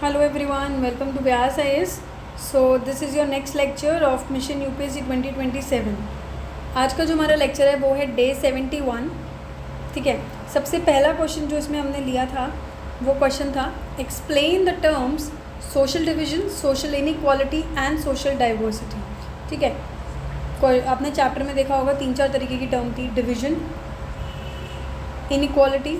Hello everyone, welcome to Vyas IAS. So this is your next lecture of Mission UPSC 2027. आज का जो हमारा lecture है वो है डे 71. ठीक है, सबसे पहला क्वेश्चन जो इसमें हमने लिया था वो क्वेश्चन था explain the terms social division, social inequality and social diversity. ठीक है, आपने चैप्टर में देखा होगा 3-4 तरीके की टर्म थी, डिविजन, इनइक्वालिटी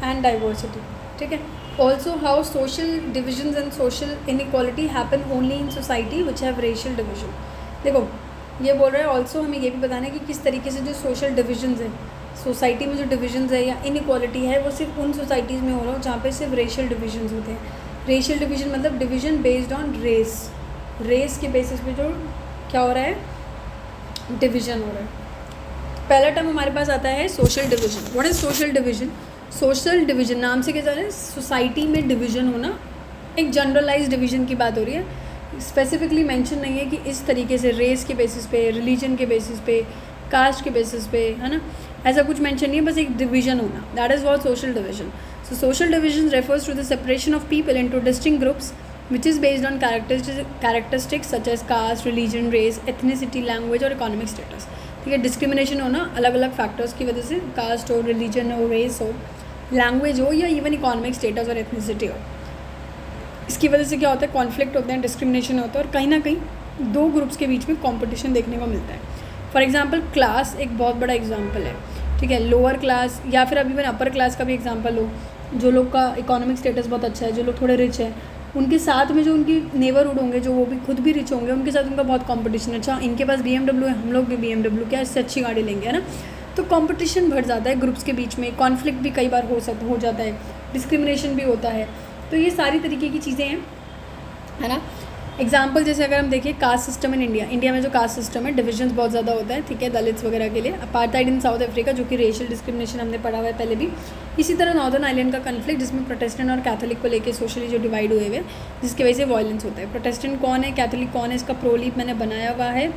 एंड डाइवर्सिटी. ठीक है, also how social divisions and social inequality happen only in society which have racial division. देखो ये बोल रहा है ऑल्सो हमें ये भी बताना है कि किस तरीके से जो सोशल डिविजन्स है, सोसाइटी में जो डिविजन्स है या इनइक्वालिटी है वो सिर्फ उन सोसाइटीज़ में हो रहा हो जहाँ पे सिर्फ रेशियल डिविजन्स होते हैं. रेशियल डिवीजन मतलब division based on race, race के बेसिस पे जो क्या हो रहा है, डिवीजन हो रहा है. पहला टर्म हमारे पास आता है social division. What is social division? Social division नाम से क्या जा रहा है, सोसाइटी में डिवीजन होना. एक जनरलाइज डिवीजन की बात हो रही है, स्पेसिफिकली मेंशन नहीं है कि इस तरीके से रेस के बेसिस पे, रिलीजन के बेसिस पे, कास्ट के बेसिस पे, है ना, ऐसा कुछ मेंशन नहीं है, बस एक डिवीजन होना. That is what social division. So social division refers to the separation of people into distinct groups which is based on characteristics such as caste, religion, race, ethnicity, language और economic status. ठीक है, discrimination होना अलग अलग factors की वजह से, cast हो, रिलीजन हो, रेस हो, लैंग्वेज हो या इवन इकोनॉमिक स्टेटस और एथनिसिटी हो. इसकी वजह से क्या होता है, कॉन्फ्लिक्ट होते हैं, डिस्क्रिमिनेशन होता है और कहीं ना कहीं दो ग्रुप्स के बीच में कंपटीशन देखने को मिलता है. फॉर एग्जांपल क्लास एक बहुत बड़ा एग्जांपल है. ठीक है, लोअर क्लास या फिर अभी इवन अपर क्लास का भी एग्जांपल हो, जो लोग का इकोनॉमिक स्टेटस बहुत अच्छा है, जो लोग थोड़े रिच हैं, उनके साथ में जो उनकी नेबरहुड होंगे, जो वो भी खुद भी रिच होंगे, उनके साथ उनका बहुत कंपटीशन है. अच्छा इनके पास BMW है, हम लोग भी BMW, क्या इससे अच्छी गाड़ी लेंगे, है ना. तो कंपटीशन बढ़ जाता है ग्रुप्स के बीच में, कॉन्फ्लिक्ट भी कई बार हो जाता है, डिस्क्रिमिनेशन भी होता है. तो ये सारी तरीके की चीज़ें हैं, है ना. एग्जाम्पल जैसे अगर हम देखें कास्ट सिस्टम इन इंडिया में जो कास्ट सिस्टम है, डिविजन्स बहुत ज़्यादा होता है. ठीक है, दलित्स वगैरह के लिए. अपार्थाइड इन साउथ अफ्रीका जो कि रेशियल डिस्क्रिमिनेशन हमने पढ़ा हुआ है पहले भी. इसी तरह नॉर्दर्न आइलैंड का कन्फ्लिक्ट जिसमें प्रोटेस्टेंट और कैथोलिक को लेकर सोशली जो डिवाइड हुए हुए, जिसकी वजह से वायलेंस होता है. प्रोटेस्टेंट कौन है, कैथोलिक कौन है, इसका प्रोलीप मैंने बनाया हुआ है.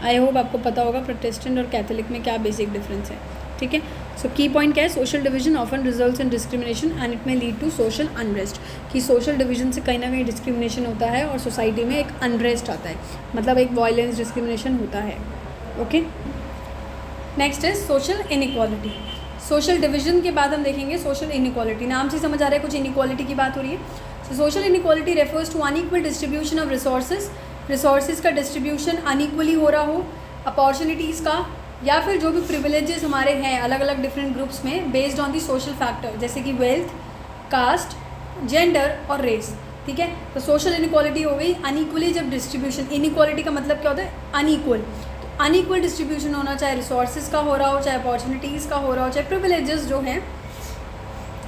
आई होप आपको पता होगा प्रोटेस्टेंट और कैथोलिक में क्या बेसिक डिफरेंस है. ठीक है, सो की पॉइंट क्या है, social division often results in discrimination and it में लीड टू सोशल अनरेस्ट. कि सोशल डिवीजन से कहीं ना कहीं डिस्क्रिमिनेशन होता है और सोसाइटी में एक अनरेस्ट आता है, मतलब एक वायलेंस, डिस्क्रिमिनेशन होता है. ओके, नेक्स्ट है सोशल इनइक्वालिटी. सोशल डिवीजन के बाद हम देखेंगे सोशल इनइक्वालिटी. नाम से समझ आ रहा है कुछ इनइक्वालिटी की बात हो रही है. So social inequality refers to unequal distribution of resources का डिस्ट्रीब्यूशन अनइक्वली हो रहा हो, अपॉर्चुनिटीज़ का, या फिर जो भी प्रिविलेजेस हमारे हैं अलग अलग डिफरेंट ग्रुप्स में based on the social factor, जैसे कि वेल्थ, कास्ट, जेंडर और रेस. ठीक है, तो सोशल इनइक्वालिटी हो गई अनइक्वली जब डिस्ट्रीब्यूशन. इनइक्वालिटी का मतलब क्या होता है, अनइक्वल. तो अनइक्वल डिस्ट्रीब्यूशन होना, चाहे रिसोर्सेज का हो रहा हो, चाहे अपॉर्चुनिटीज़ का हो रहा हो, चाहे प्रिविलेजेस जो हैं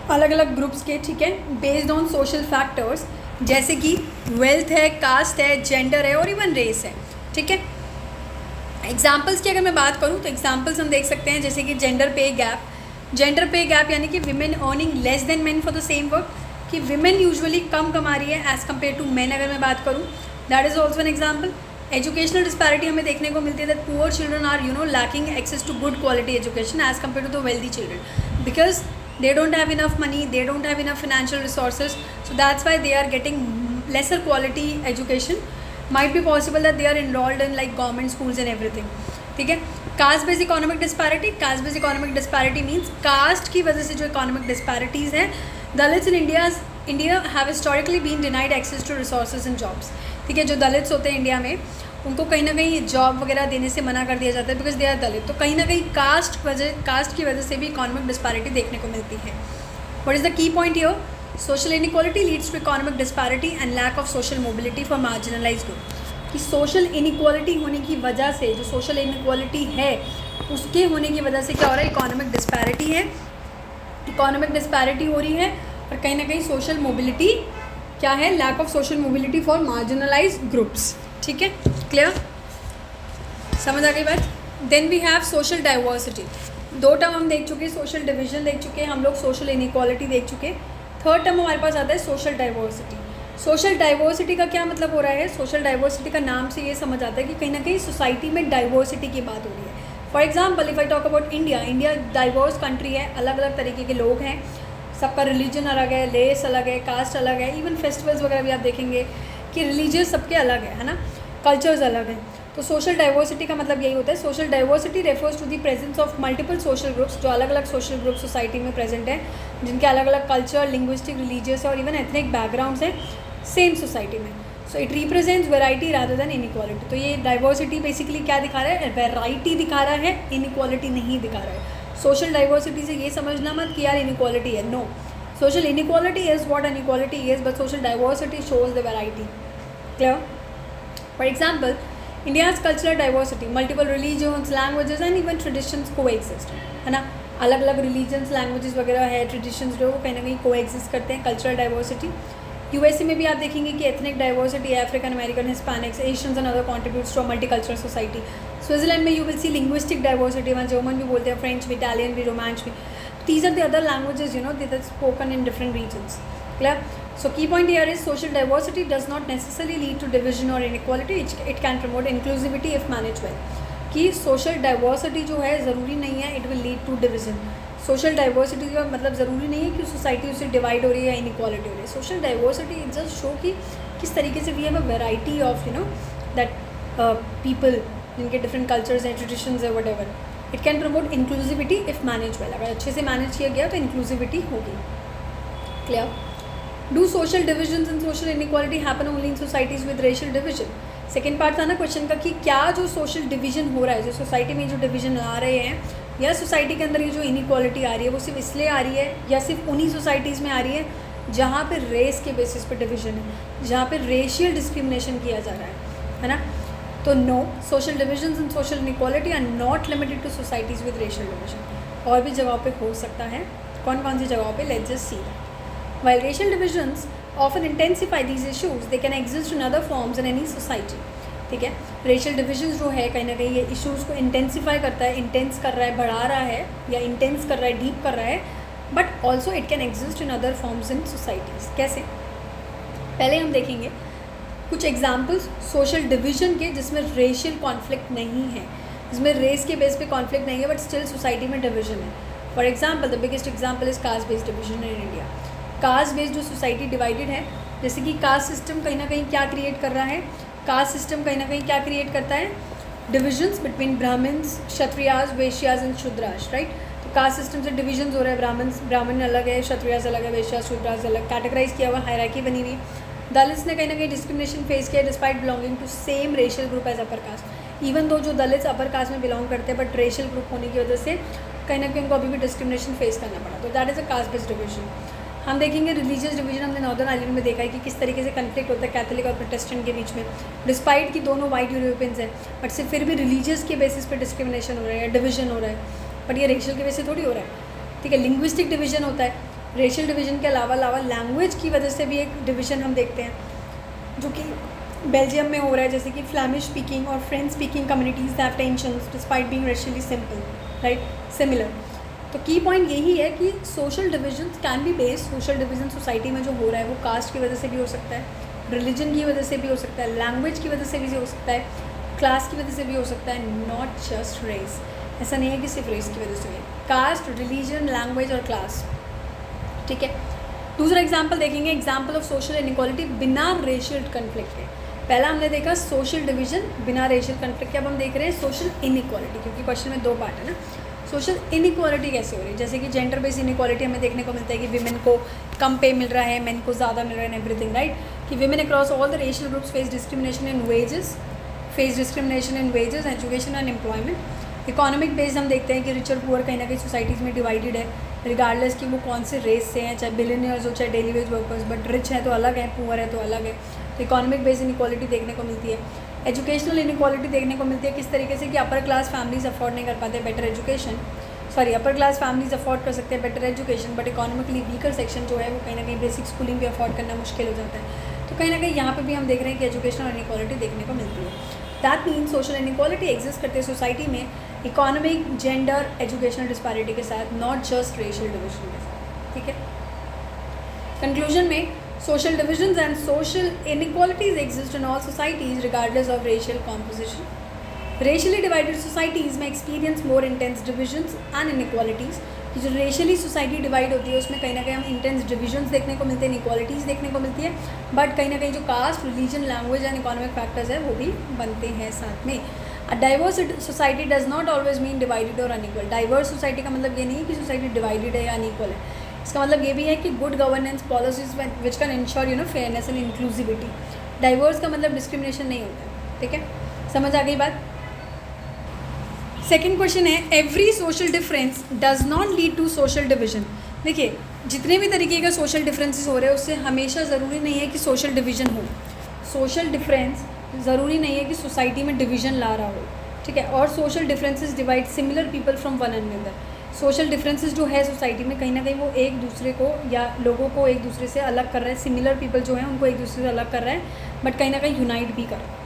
अलग अलग ग्रुप्स के. ठीक है, बेस्ड ऑन सोशल फैक्टर्स जैसे कि वेल्थ है, कास्ट है, जेंडर है और इवन रेस है. ठीक है, एग्जाम्पल्स की अगर मैं बात करूँ तो एग्जाम्पल्स हम देख सकते हैं जैसे कि जेंडर पे गैप. जेंडर पे गैप यानी कि women earning less than main for the same work, कि विमेन यूजुअली कम कमा रही है एज़ कम्पेयर टू मेन. अगर मैं बात करूँ, that is also an example. Educational disparity हमें देखने को मिलती है, that poor children are lacking access to good quality education as compare to the wealthy children, because they don't have enough money, they don't have enough financial resources, so that's why they are getting lesser quality education. Might be possible that they are enrolled in like government schools and everything. ठीक है, caste based economic disparity. Caste based economic disparity means caste की वजह से जो economic disparities हैं. Dalits in India have historically been denied access to resources and jobs. ठीक है, जो दलित्स होते हैं इंडिया में उनको कहीं ना कहीं जॉब वगैरह देने से मना कर दिया जाता है बिकॉज दे आर दलित. तो कहीं ना कहीं कास्ट की वजह से भी इकोनॉमिक डिस्पैरिटी देखने को मिलती है. What is the key point here, social inequality leads to economic disparity and lack of social mobility for marginalised group. कि सोशल इनइक्वालिटी होने की वजह से, जो सोशल इनइक्वालिटी है उसके होने की वजह से क्या हो रहा है, इकोनॉमिक डिस्पैरिटी है, इकोनॉमिक डिस्पैरिटी हो रही है और कहीं ना कहीं सोशल मोबिलिटी क्या है, lack of social mobility for marginalised groups. ठीक है, क्लियर, समझ आ गई बात. Then we have social diversity. दो टर्म हम देख चुके, सोशल डिवीजन देख चुके, हम लोग सोशल इनइक्वालिटी देख चुके. थर्ड टर्म हमारे पास आता है सोशल डाइवर्सिटी. सोशल डाइवर्सिटी का क्या मतलब हो रहा है, सोशल डाइवर्सिटी का नाम से ये समझ आता है कि कहीं ना कहीं सोसाइटी में डाइवर्सिटी की बात हो रही है. For example if I talk about India, India diverse country है, अलग अलग तरीके के लोग हैं, सबका रिलीजन अलग है, रेस अलग है, कास्ट अलग है, इवन फेस्टिवल्स वगैरह भी आप देखेंगे कि रिलीजियस सबके अलग है ना, कल्चर्स अलग हैं। तो सोशल डाइवर्सिटी का मतलब यही होता है। Social diversity refers to the presence of multiple social groups, जो अलग अलग सोशल ग्रुप सोसाइटी में प्रेजेंट है, जिनके अलग अलग कल्चर, लिंग्विस्टिक, रिलीजियस और इवन एथनिक बैकग्राउंड्स हैं सेम सोसाइटी में। So it represents variety rather than inequality. तो ये डाइवर्सिटी बेसिकली क्या दिखा रहा है, वेराइटी दिखा रहा है, इनइक्वालिटी नहीं दिखा रहा है। सोशल डाइवर्सिटी से ये समझना मत कि यार इनइक्वालिटी है, no, social inequality is what inequality is, but social diversity shows the variety. Clear? For example, India's cultural diversity, multiple religions, languages and even traditions coexist, है ना, अलग अलग religions, languages वगैरह है, traditions जो कहीं ना कहीं coexist करते हैं, cultural diversity. USA में भी आप देखेंगे कि ethnic diversity, African American, Hispanics, Asians and other contributes to a multicultural society. Switzerland में you will see linguistic diversity, वहाँ German भी बोलते हैं, French भी, Italian भी, Romance भी. These are the other languages, that are spoken in different regions. Clear? So key point here is social diversity does not necessarily lead to division or inequality. It can promote inclusivity if managed well. कि social diversity जो है ज़रूरी नहीं है it will lead to division. Social diversity का मतलब ज़रूरी नहीं है कि society उससे divide हो रही है या inequality हो रही है. Social diversity it just show कि किस तरीके से we have a variety of that people जिनके different cultures हैं, traditions है, whatever. It can promote inclusivity if manage well. अगर अच्छे से मैनेज किया गया तो इंक्लूसिविटी होगी. Clear? Do social divisions and social inequality happen only in societies with racial division. Second part था ना क्वेश्चन का कि क्या जो सोशल डिवीजन हो रहा है, जो सोसाइटी में जो डिवीजन ला रहे हैं या सोसाइटी के अंदर ये जो इनइक्वालिटी आ रही है वो सिर्फ इसलिए आ रही है या सिर्फ उन्हीं सोसाइटीज़ में आ रही है जहाँ पे रेस के बेसिस पे डिवीजन है, जहाँ पे रेशियल डिस्क्रिमिनेशन किया जा रहा है ना. तो no, social divisions and social inequality are not limited to societies with racial division. और भी जगहों पे हो सकता है. कौन कौन सी जगहों पे, let's just see that. While racial divisions often intensify these issues, they can exist in other forms in any society. ठीक है, रेशियल डिविजन्स जो है कहीं ना कहीं ये इशूज़ को इंटेंसीफाई करता है, इंटेंस कर रहा है, बढ़ा रहा है या इंटेंस कर रहा है, डीप कर रहा है, but also it can exist in other forms in societies. कैसे? पहले हम देखेंगे कुछ एग्जाम्पल्स सोशल डिवीजन के जिसमें रेशियल कॉन्फ्लिक्ट नहीं है, जिसमें रेस के बेस पे कॉन्फ्लिक्ट नहीं है बट स्टिल सोसाइटी में डिवीजन है. For example the biggest example is caste based division in India. Caste based जो सोसाइटी डिवाइडेड है, जैसे कि कास्ट सिस्टम कहीं ना कहीं क्या क्रिएट कर रहा है, कास्ट सिस्टम कहीं ना कहीं क्या क्रिएट करता है, divisions between Brahmins, Kshatriyas, Vaishyas and Shudras. Right? तो कास्ट सिस्टम से डिविजन्स हो रहा है, ब्राह्मण अलग है, क्षत्रियाज अलग है, वैश्याज शूद्राज अलग, कैटेगराइज किया हुआ, हायरार्की बनी हुई. दलित्स ने कहीं ना कहीं डिस्क्रिमिनेशन फेस किया despite belonging to same racial group as upper caste. Even though जो दलित्स अपर कास्ट में बिलोंग करते हैं बट रेशियल ग्रुप होने की वजह से कहीं ना कहीं उनको अभी भी डिस्क्रिमिनेशन फेस करना पड़ा. तो that is a caste based division. हम देखेंगे रिलीजियस डिवीजन, हमने नॉर्दर्न आयरलैंड में देखा है कि किस तरीके से कन्फ्लिक्ट होता है कैथोलिक और प्रोटेस्टेंट के बीच में, डिस्पाइट कि दोनों वाइट यूरोपियंस हैं बट सिर्फ फिर भी रिलीजियस के बेसिस पे डिस्क्रिमिनेशन हो रहा है या डिवीजन हो रहा है. बट ये रेशियल के बेसिस थोड़ी हो रहा है. ठीक है, लिंग्विस्टिक डिवीजन होता है. रेशियल डिवीजन के अलावा लैंग्वेज की वजह से भी एक डिवीजन हम देखते हैं जो कि बेल्जियम में हो रहा है, जैसे कि फ्लैमिश स्पीकिंग और French speaking communities have tensions despite being racially simple, right, similar. तो की पॉइंट यही है कि social divisions can be based. Social division society में जो हो रहा है वो कास्ट की वजह से भी हो सकता है, रिलीजन की वजह से भी हो सकता है, लैंग्वेज की वजह से भी हो सकता है, क्लास की वजह से भी हो सकता है, नॉट जस्ट रेस. ऐसा नहीं है कि सिर्फ रेस की वजह से है, कास्ट, रिलीजन, लैंग्वेज और क्लास. ठीक है, दूसरा एग्जाम्पल देखेंगे, एग्जाम्पल ऑफ सोशल इनइक्वालिटी बिना रेशियल कन्फ्लिक्ट के. पहला हमने देखा सोशल डिवीजन बिना रेशियल कन्फ्लिक्ट के, अब हम देख रहे हैं सोशल इनइक्वालिटी, क्योंकि क्वेश्चन में दो पार्ट है ना. सोशल इनइक्वालिटी कैसे हो रही है, जैसे कि जेंडर बेस्ड इनइक्वालिटी हमें देखने को मिलता है कि विमेन को कम पे मिल रहा है, मेन को ज़्यादा मिल रहा है, एवरीथिंग. राइट? कि women across all the racial groups face discrimination in wages, education and employment. Economic based हम देखते हैं कि रिच और पुअर कहीं ना कहीं सोसाइटीज़ में डिवाइडेड है, रिगार्डलेस कि वो कौन से रेस से हैं, चाहे बिलियनियर्स हो चाहे daily veg workers, but rich है तो अलग है, पुअर है तो अलग है. तो इकोनॉमिक बेस्ड इनइक्वालिटी देखने को मिलती है. एजुकेशनल इनइक्वालिटी देखने को मिलती है किस तरीके से कि अपर क्लास फैमिलीज अफोर्ड नहीं कर पाते better education, upper class families afford कर सकते हैं better education, but economically weaker section जो है वो कहीं ना कहीं बेसिक स्कूलिंग भी अफोर्ड करना मुश्किल हो जाता है. तो कहीं ना कहीं यहाँ पे भी हम देख रहे हैं कि एजुकेशनल इनइक्वालिटी देखने को मिलती है. That means social inequality exist करती है सोसाइटी में इकोनॉमिक, जेंडर, एजुकेशनल डिस्पैरिटी के साथ, नॉट जस्ट रेशियल डिविजन के साथ. ठीक है, कंक्लूजन में social divisions and social inequalities exist in all societies regardless of racial composition. Racially divided societies may experience more intense divisions and inequalities कि जो racially society divide होती है उसमें कहीं ना कहीं हम इंटेंस डिविजन्स देखने को मिलते हैं, इनक्वालिटीज़ देखने को मिलती है, बट कहीं ना कहीं जो caste, religion, language and economic factors है वो भी बनते हैं साथ में। A diverse society does not always mean divided और अनइक्वल। डाइवर्स सोसाइटी का मतलब ये नहीं है कि सोसाइटी डिवाइडेड है या अनइक्वल है, इसका मतलब ये भी है कि good governance policies which can ensure fairness and inclusivity. Diverse का मतलब डिस्क्रिमिनेशन नहीं होता है, ठीक है, समझ आ गई बात। सेकेंड क्वेश्चन है, every social difference does not lead to social division. देखिए, जितने भी तरीके का सोशल डिफरेंसेस हो रहे हैं उससे हमेशा ज़रूरी नहीं है कि सोशल डिवीजन हो। सोशल डिफरेंस ज़रूरी नहीं है कि सोसाइटी में डिवीजन ला रहा हो, ठीक है। और social differences divide similar people from one another. Social differences जो है सोसाइटी में कहीं ना कहीं वो एक दूसरे को या लोगों को एक दूसरे से अलग कर रहा है। सिमिलर पीपल जो हैं उनको एक दूसरे से अलग कर रहा है, बट कहीं ना कहीं यूनाइट भी कर रहा है।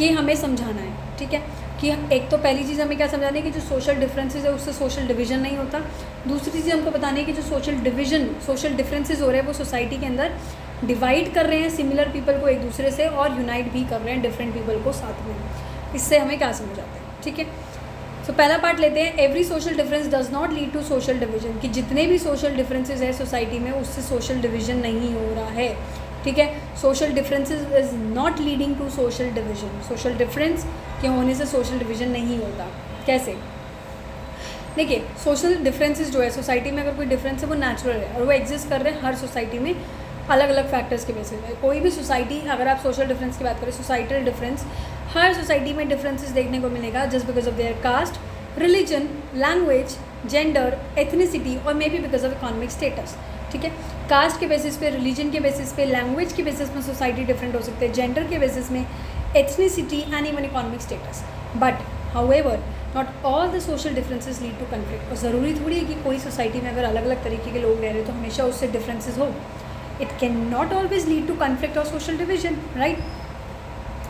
ये हमें समझाना है, ठीक है, कि एक तो पहली चीज़ हमें क्या समझानी है कि जो सोशल डिफरेंसेस है उससे सोशल डिवीजन नहीं होता। दूसरी चीज़ हमको बतानी है कि जो सोशल डिफरेंसेस हो रहे हैं वो सोसाइटी के अंदर डिवाइड कर रहे हैं सिमिलर पीपल को एक दूसरे से, और यूनाइट भी कर रहे हैं डिफरेंट पीपल को साथ में। इससे हमें क्या समझ आता है, ठीक है। तो पहला पार्ट लेते हैं, every social difference does not lead to social division, कि जितने भी सोशल डिफरेंसेस है सोसाइटी में उससे सोशल डिवीजन नहीं हो रहा है, ठीक है। Social differences is not leading to social division. Social difference के होने से सोशल डिवीजन नहीं होता। कैसे? देखिए, सोशल डिफरेंसेस जो है सोसाइटी में, अगर कोई डिफरेंस है वो नेचुरल है और वो एग्जिस्ट कर रहे हैं हर सोसाइटी में अलग अलग फैक्टर्स के बेसिस पे। कोई भी सोसाइटी, अगर आप सोशल डिफरेंस की बात करें, सोसाइटल डिफरेंस, हर सोसाइटी में डिफरेंसेस देखने को मिलेगा just because of their caste, religion, language, gender, ethnicity और may be because of economic status, ठीक है। कास्ट के बेसिस पे, रिलीजन के बेसिस पे, लैंग्वेज के बेसिस में सोसाइटी डिफरेंट हो सकते हैं, जेंडर के बेसिस में, ethnicity and even economic status. But however not all the social differences lead to conflict. और ज़रूरी थोड़ी है कि कोई सोसाइटी में अगर अलग अलग तरीके के लोग रह रहे हैं तो हमेशा उससे डिफरेंसेस हो। It cannot always lead to conflict or social division, right?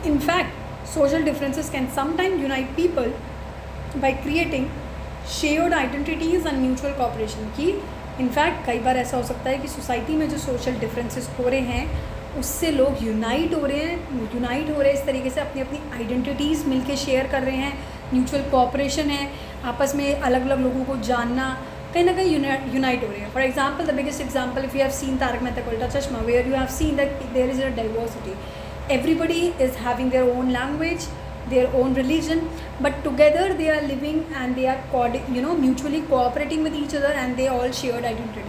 In fact, social differences can sometimes unite people by creating shared identities and mutual cooperation. कि इनफैक्ट कई बार ऐसा हो सकता है कि सोसाइटी में जो सोशल डिफरेंसेस हो रहे हैं उससे लोग यूनाइट हो रहे हैं इस तरीके से, अपनी अपनी आइडेंटिटीज़ मिलके शेयर कर रहे हैं, म्यूचुअल कोऑपरेशन है, आपस में अलग अलग लोगों को जानना, कहीं ना कहीं यूनाइट हो रही है। For example, the biggest example, if you have seen Taarak Mehta Ka Ooltah Chashmah, where you have seen that there is a diversity, everybody is having their own language, their own religion, but together they are living and they are mutually cooperating with each other and they all shared identity.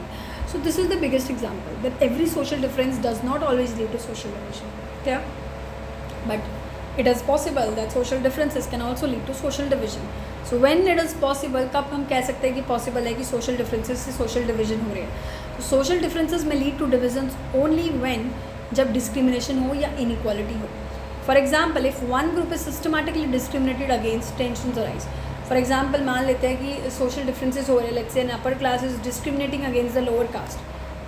So this is the biggest example that every social difference does not always lead to social division, yeah, but it is possible that social differences can also lead to social division. So when it is possible, कब हम कह सकते हैं कि possible है कि social differences से social division हो रही है? तो social differences may lead to divisions only when जब discrimination हो या inequality हो. For example, if one group is systematically discriminated against, tensions arise. For example, मान लेते हैं कि social differences हो रहे हैं, let's say an upper class is discriminating against the lower caste,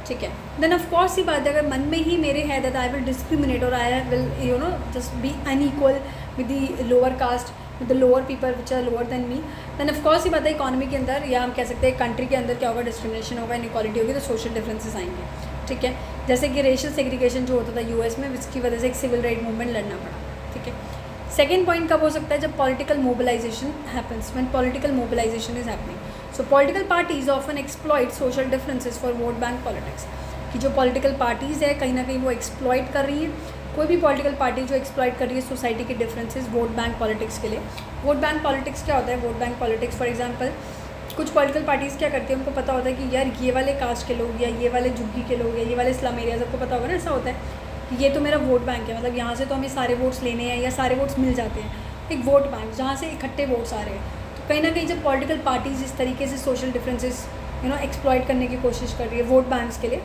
ठीक है, then of course ये बात है, अगर मन में ही मेरे है that I will discriminate or I will just be unequal with the lower caste, with the lower people which are lower than me, then of course ये बात है इकोनॉमी के अंदर या हम कह सकते हैं कंट्री के अंदर क्या होगा, डिस्क्रिमिनेशन होगा, इनइक्वालिटी होगी, तो सोशल डिफरेंसेस आएंगे, ठीक है। जैसे कि रेशियल सेग्रीगेशन जो होता था यूएस में, जिसकी वजह से एक सिविल राइट मूवमेंट लड़ना पड़ा, ठीक है। सेकेंड पॉइंट कब हो सकता है, जब political mobilisation happens, when political mobilisation is happening. So political parties often exploit social differences for vote bank politics, कि जो पॉलिटिकल पार्टीज़ है कहीं ना कहीं वो एक्सप्लॉइट कर रही हैं, कोई भी पॉलिटिकल पार्टी जो एक्सप्लॉइट कर रही है सोसाइटी के डिफरेंसेस वोट बैंक पॉलिटिक्स के लिए। वोट बैंक पॉलिटिक्स क्या होता है? Vote bank politics, for example, कुछ पॉलिटिकल पार्टीज़ क्या करती हैं, उनको पता होता है कि यार ये वाले कास्ट के लोग या ये वाले झुग्गी के लोग या ये वाले स्लम एरिया, सबको पता होगा ना, ऐसा होता है कि ये तो मेरा वोट बैंक है, मतलब यहाँ से तो हमें सारे वोट्स लेने हैं या सारे वोट्स मिल जाते हैं, एक वोट बैंक जहाँ से इकट्ठे वोट्स आ रहे हैं। तो कहीं ना कहीं जब पॉलिटिकल पार्टीज़ इस तरीके से सोशल डिफरेंसेस एक्सप्लॉइट करने की कोशिश कर रही है वोट बैंक्स के लिए,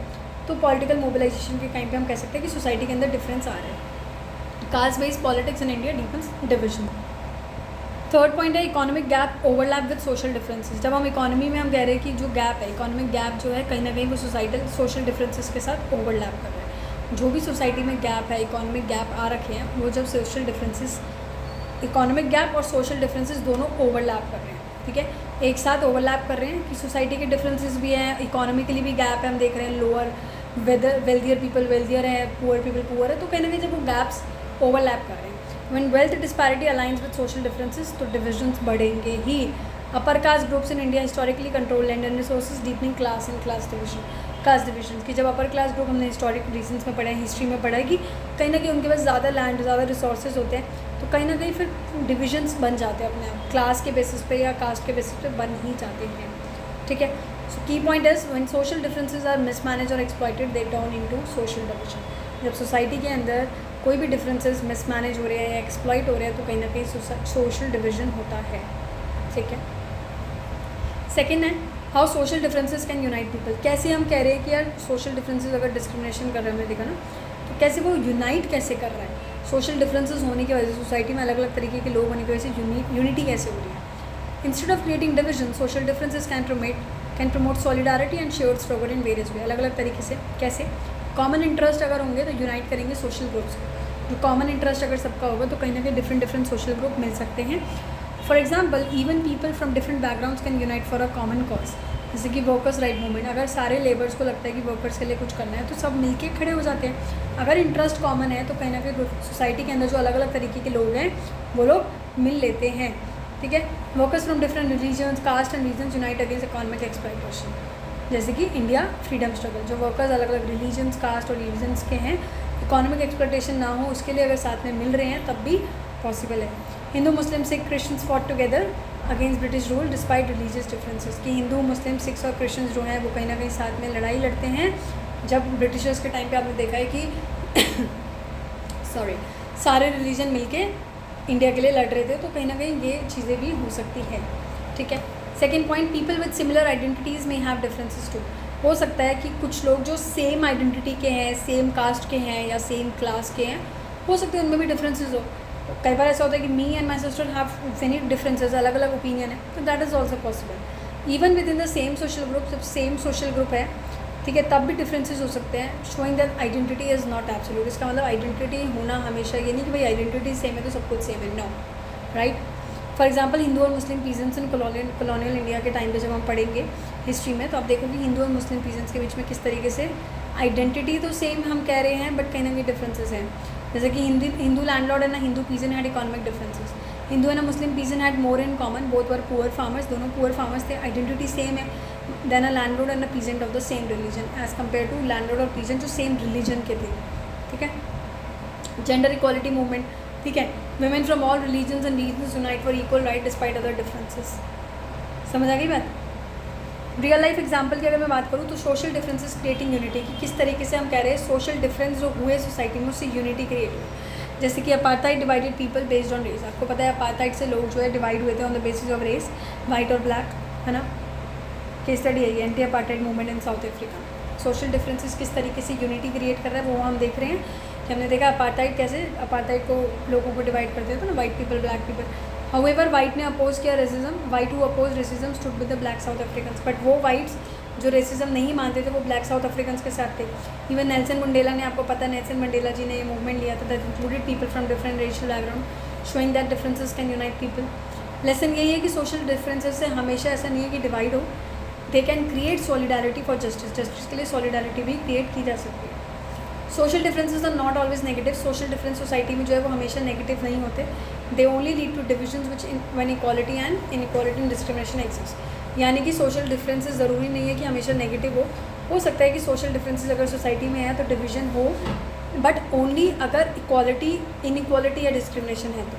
तो पॉलिटिकल मोबिलाइजेशन के टाइम पे हम कह सकते हैं कि सोसाइटी के अंदर डिफरेंस आ रहे हैं। Caste based politics in India deepens division. Third point है economic gap overlap with social differences. जब हम इकोनॉमी में हम कह रहे हैं कि जो गैप है, इकोनॉमिक गैप जो है कहीं ना कहीं वो सोसाइटल सोशल डिफरेंसेस के साथ ओवरलैप कर रहे हैं। जो भी सोसाइटी में गैप है, इकोनॉमिक गैप आ रखे हैं, वो जब सोशल डिफरेंसेस, इकोनॉमिक गैप और सोशल डिफरेंसेस दोनों ओवरलैप कर रहे हैं, ठीक है, एक साथ ओवरलैप कर रहे हैं कि सोसाइटी के डिफरेंसेस भी हैं, इकोनॉमिकली भी गैप है, हम देख रहे हैं लोअर वेल्दियर पीपल वेल्दियर है, पुअर पीपल पुअर है, तो कहीं ना कहीं जब वो गैप्स ओवरलैप कर रहे हैं, when wealth disparity aligns with social differences, तो डिविजन्स बढ़ेंगे ही। Upper caste groups in India historically control land and resources deepening class and caste division की जब अपर क्लास ग्रुप हमने हिस्टोरिक रीजन्स में पढ़ा है, हिस्ट्री में पढ़ा है कि कहीं ना कहीं उनके पास ज़्यादा लैंड, ज़्यादा रिसोर्सेज होते हैं, तो कहीं ना कहीं फिर डिविजन्स बन जाते हैं अपने आप, क्लास के बेसिस पे या कास्ट के बेसिस पे बन ही जाते हैं, ठीक है। So key point is when social differences are mismanage और exploited they turn into social division. जब सोसाइटी के अंदर कोई भी डिफरेंसेस मिसमैनेज हो रहे हैं या एक्सप्लॉइट हो रहे हैं तो कहीं ना कहीं सोशल डिविजन होता है, ठीक है। सेकेंड है how social differences can unite people. कैसे हम कह रहे हैं कि यार सोशल डिफरेंसेस अगर डिस्क्रिमिनेशन कर रहे हैं, हमने देखा ना, तो कैसे वो यूनाइट कैसे कर रहा है। सोशल डिफरेंसेस होने की वजह से सोसाइटी में अलग अलग तरीके के लोग होने की वजह से यूनिटी कैसे हो रही है। Instead of creating division social differences can promote solidarity and shared struggle in various वे। अलग अलग तरीके से कैसे, कॉमन इंटरेस्ट अगर होंगे तो यूनाइट करेंगे सोशल ग्रुप्स को। जो कॉमन इंटरेस्ट अगर सबका होगा तो कहीं ना कहीं डिफरेंट सोशल ग्रुप मिल सकते हैं। For example even people from different backgrounds can unite for a common cause. जैसे कि वर्कर्स राइट मूवमेंट, अगर सारे लेबर्स को लगता है कि वर्कर्स के लिए कुछ करना है तो सब मिलके खड़े हो जाते हैं। अगर इंटरेस्ट कॉमन है तो कहीं ना कहीं सोसाइटी के अंदर जो अलग अलग तरीके के लोग हैं वो लोग मिल लेते हैं, ठीक है। Workers from different religions, caste and regions unite against economic exploitation. जैसे कि इंडिया फ्रीडम स्ट्रगल, जो वर्कर्स अलग अलग रिलीजन्स, कास्ट और रीजन्स के हैं, इकोनॉमिक एक्सप्लॉइटेशन ना हो उसके लिए अगर साथ में मिल रहे हैं तब भी पॉसिबल है। Hindu Muslim Sikh Christians fought together against British rule despite religious differences. कि हिंदू मुस्लिम सिख्स और क्रिश्चियंस जो हैं वो कहीं ना कहीं साथ में लड़ाई लड़ते हैं। जब ब्रिटिशर्स के टाइम पे आपने देखा है कि सारे रिलीजन मिलके इंडिया के लिए लड़ रहे थे, तो कहीं ना कहीं ये चीज़ें भी हो सकती है, ठीक है। Second point, people with similar identities में हैव डिफरेंसेस टू। हो सकता है कि कुछ लोग जो सेम आइडेंटिटी के हैं, सेम कास्ट के हैं या सेम क्लास के हैं, हो सकते हैं उनमें भी डिफरेंसेस हो। कई बार ऐसा होता है कि me and my sister have many differences, अलग अलग ओपिनियन है, तो that is also possible. Even with in the same social group, जब सेम सोशल ग्रुप है, ठीक है, तब भी डिफरेंसेस हो सकते हैं। Showing that identity is not absolute. इसका मतलब आइडेंटिटी होना हमेशा ये नहीं कि भाई आइडेंटिटी सेम है तो सब कुछ सेम है, no, right. For example Hindu और Muslim peasants in colonial India के टाइम पे जब हम पढ़ेंगे हिस्ट्री में, तो आप देखोगे हिंदू और मुस्लिम पीजेंट्स के बीच में किस तरीके से आइडेंटिटी तो सेम हम कह रहे हैं बट कहीं ना कहीं डिफरेंसेस हैं। जैसे कि Hindu landlord and Hindu peasant had economic differences. Hindu and Muslim peasant had more in common, both were poor farmers, दोनों पुअर फार्मर्स थे, आइडेंटिटी सेम है। Then a landlord and a peasant of the same religion as compare to landlord और peasant जो same religion के थे, ठीक है। Gender equality movement, ठीक है, women from all religions and regions unite for equal right despite other differences। समझ आ गई बात। रियल लाइफ एग्जांपल की अगर मैं बात करूँ तो सोशल डिफरेंसेस क्रिएटिंग यूनिटी की किस तरीके से हम कह रहे हैं सोशल डिफरेंस जो हुए सोसाइटी में उससे यूनिटी क्रिएट हुई। जैसे कि apartheid divided people based on race. आपको पता है अपार्थाइड से लोग जो है डिवाइड हुए थे on the basis of race, white और ब्लैक, है ना। केस स्टडी है anti apartheid movement in South Africa. Social differences किस तरीके से यूनिटी क्रिएट कर रहा है वो हम देख रहे हैं कि हमने देखा अपार्थाइड कैसे अपार्थाइड को लोगों को डिवाइड करते थे ना, white people black people. However white ने अपोज किया racism, white who oppose racism stood with the black South Africans. But वो वाइट्स जो रेसिज्म नहीं मानते थे वो ब्लैक साउथ अफ्रीकन्स के साथ थे। इवन नेल्सन मंडेला ने, आपको पता है नेल्सन मंडेला जी ने ये मूवमेंट लिया था that included people from different racial background, showing that differences can unite people. Lesson यही है कि सोशल डिफरेंसेस से हमेशा ऐसा नहीं है कि डिवाइड हो, they can create solidarity for justice. Justice के लिए सॉलिडारिटी भी क्रिएट की जा सकती है। Social differences are not always negative. Social difference society में जो है वो हमेशा नेगेटिव नहीं होते। They only lead to divisions which when equality and inequality and discrimination exist. यानी कि सोशल डिफरेंसेस ज़रूरी नहीं है कि हमेशा नेगेटिव हो सकता है कि सोशल डिफरेंसेस अगर सोसाइटी में है तो डिवीजन हो, बट ओनली अगर इक्वालिटी, इनइक्वालिटी या डिस्क्रिमिनेशन है तो,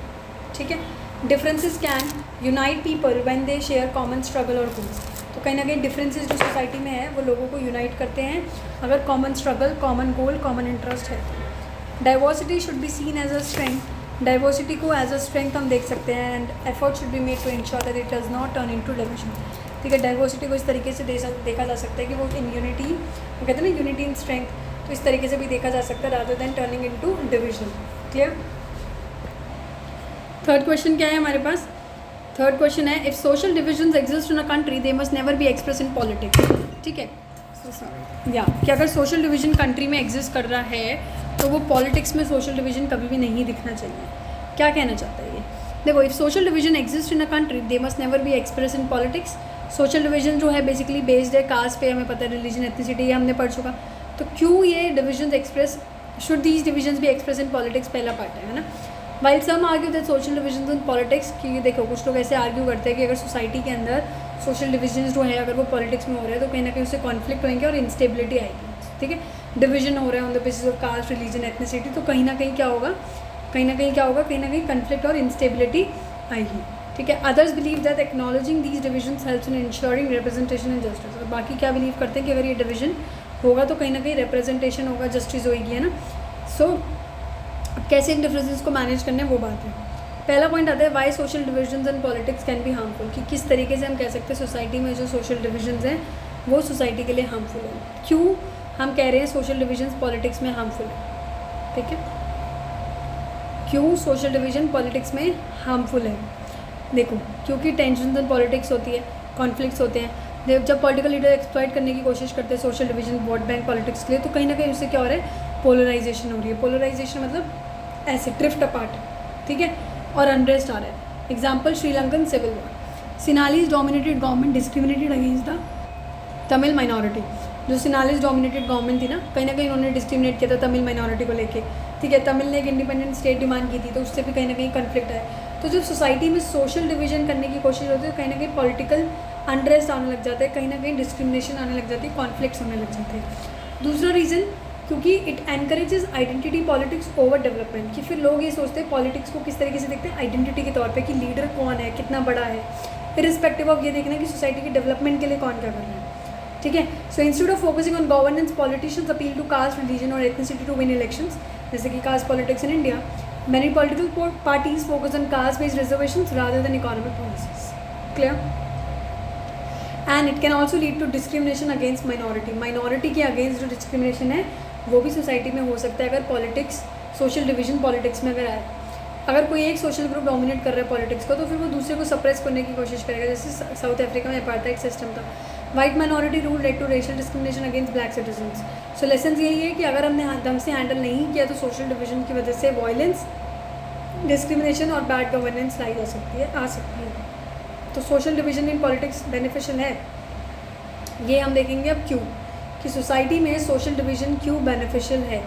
ठीक है। Differences can unite people when they share common struggle और गोल्स। तो कहीं ना कहीं डिफरेंसेस जो सोसाइटी में है वो लोगों को यूनाइट करते हैं अगर common struggle, common goal, common interest है। Diversity should be seen as a strength. Diversity को एज अ स्ट्रेंथ हम देख सकते हैं and effort should be made to ensure that it does not turn into division, ठीक है। Diversity को इस तरीके से देखा जा सकता है कि वो इन यूनिटी, वो कहते हैं ना यूनिटी इन स्ट्रेंथ, तो इस तरीके से भी देखा जा सकता है rather than turning into division. Clear. Third question क्या है हमारे पास। थर्ड क्वेश्चन है if social divisions exist in a country they must never be express in politics, ठीक है। या कि अगर सोशल डिवीजन कंट्री में एग्जिस्ट कर रहा है तो वो पॉलिटिक्स में सोशल डिवीजन कभी भी नहीं दिखना चाहिए। क्या कहना चाहता है ये, देखो, if social division exist in a country they must never be express in politics. Social division जो है बेसिकली बेस्ड है कास्ट पे, हमें पता है, रिलीजन, एथनिसिटी, ये हमने पढ़ चुका। तो क्यों ये division express, should these divisions भी एक्सप्रेस इन पॉलिटिक्स, पहला पार्ट है ना। While some argue that social division in politics, कि देखो कुछ लोग ऐसे आर्ग्यू करते हैं कि अगर सोसाइटी के अंदर सोशल डिविजन जो है अगर वो पॉलिटिक्स में हो रहे हैं तो कहीं ना कहीं उससे कॉन्फ्लिक्ट होंगे और इंस्टेबिलिटी आएगी, ठीक है। डिवीजन हो रहा है on the basis of caste, religion, ethnicity, तो कहीं ना कहीं क्या होगा, कहीं ना कहीं कन्फ्लिक्ट और इंस्टेबिलिटी आएगी, ठीक है। Others believe that acknowledging these divisions helps in ensuring representation and justice, और बाकी क्या बिलीव करते हैं कि अगर ये डिवीजन होगा तो कहीं ना कहीं रिप्रेजेंटेशन होगा, जस्टिस होगी, है ना। सो कैसे इन डिफरेंसेस को मैनेज करने वो बात है। पहला पॉइंट आता है why social divisions and politics can be harmful, कि किस तरीके से हम कह सकते हैं सोसाइटी में जो सोशल डिविजन्स हैं वो सोसाइटी के लिए हार्मफुल है। क्यों हम कह रहे हैं सोशल डिविजन्स पॉलिटिक्स में हार्मफुल है, ठीक है। क्यों सोशल डिवीजन पॉलिटिक्स में हार्मफुल है, देखो क्योंकि टेंशन इन पॉलिटिक्स होती है, कॉन्फ्लिक्ट्स होते हैं। जब पॉलिटिकल लीडर एक्सप्लॉइट करने की कोशिश करते हैं social division vote bank politics के लिए, तो कहीं ना कहीं उससे क्या हो रहा है, पोलराइजेशन हो रही है। पोलराइजेशन मतलब ऐसे ड्रिफ्ट अपार्ट, ठीक है, और अनरेस्ट आ रहा है। Example Sri Lankan civil war, Sinhalese dominated government discriminated against the Tamil minority. जो सिनालीज डोमिनेटेड गवर्नमेंट थी ना कहीं उन्होंने डिस्क्रिमिनेट किया था तमिल माइनॉरिटी को लेके, ठीक है। तमिल ने एक इंडिपेंडेंट स्टेट डिमांड की थी, तो उससे भी कहीं ना कहीं कन्फ्लिक्ट आया। तो जब सोसाइटी में सोशल डिवीजन करने की कोशिश होती है तो कहीं ना कहीं पॉलिटिकल अनरेस्ट आने लग जाता है, कहीं ना कहीं डिस्क्रिमिनेशन आने लग जाती है, कॉन्फ्लिक्ट्स होने लग जाते हैं। दूसरा रीज़न, क्योंकि it encourages identity politics over development, कि फिर लोग ये सोचते हैं पॉलिटिक्स को किस तरीके से देखते हैं, आइडेंटिटी के तौर पे कि लीडर कौन है, कितना बड़ा है, इरिस्पेक्टिव ऑफ ये देखना कि सोसाइटी के डेवलपमेंट के लिए कौन क्या कर रहा है, ठीक है। So instead of focusing on governance, politicians appeal to caste, religion और एथनिसिटी टू विन इलेक्शंस, जैसे कि caste politics in India. Many political parties focus on caste based reservations rather than economic policies, clear. And it can also lead to discrimination against minority के against जो discrimination है वो भी society में हो सकता है अगर पॉलिटिक्स सोशल डिवीजन पॉलिटिक्स में अगर आए। अगर कोई एक सोशल ग्रुप डोमिनेट कर रहा है पॉलिटिक्स को तो फिर वो दूसरे को सप्रेस करने की कोशिश करेगा, जैसे साउथ अफ्रीका में अपार्थाइड सिस्टम था। White minority rule led to racial discrimination against black citizens. So lesson यही है कि अगर हमने ढंग से हैंडल नहीं किया तो सोशल डिवीजन की वजह से वायलेंस, डिस्क्रिमिनेशन और बैड गवर्नेंस लाई जा सकती है, आ सकती है। तो social division in politics beneficial है, ये हम देखेंगे अब क्यों, कि सोसाइटी में सोशल डिवीजन क्यों बेनिफिशियल है।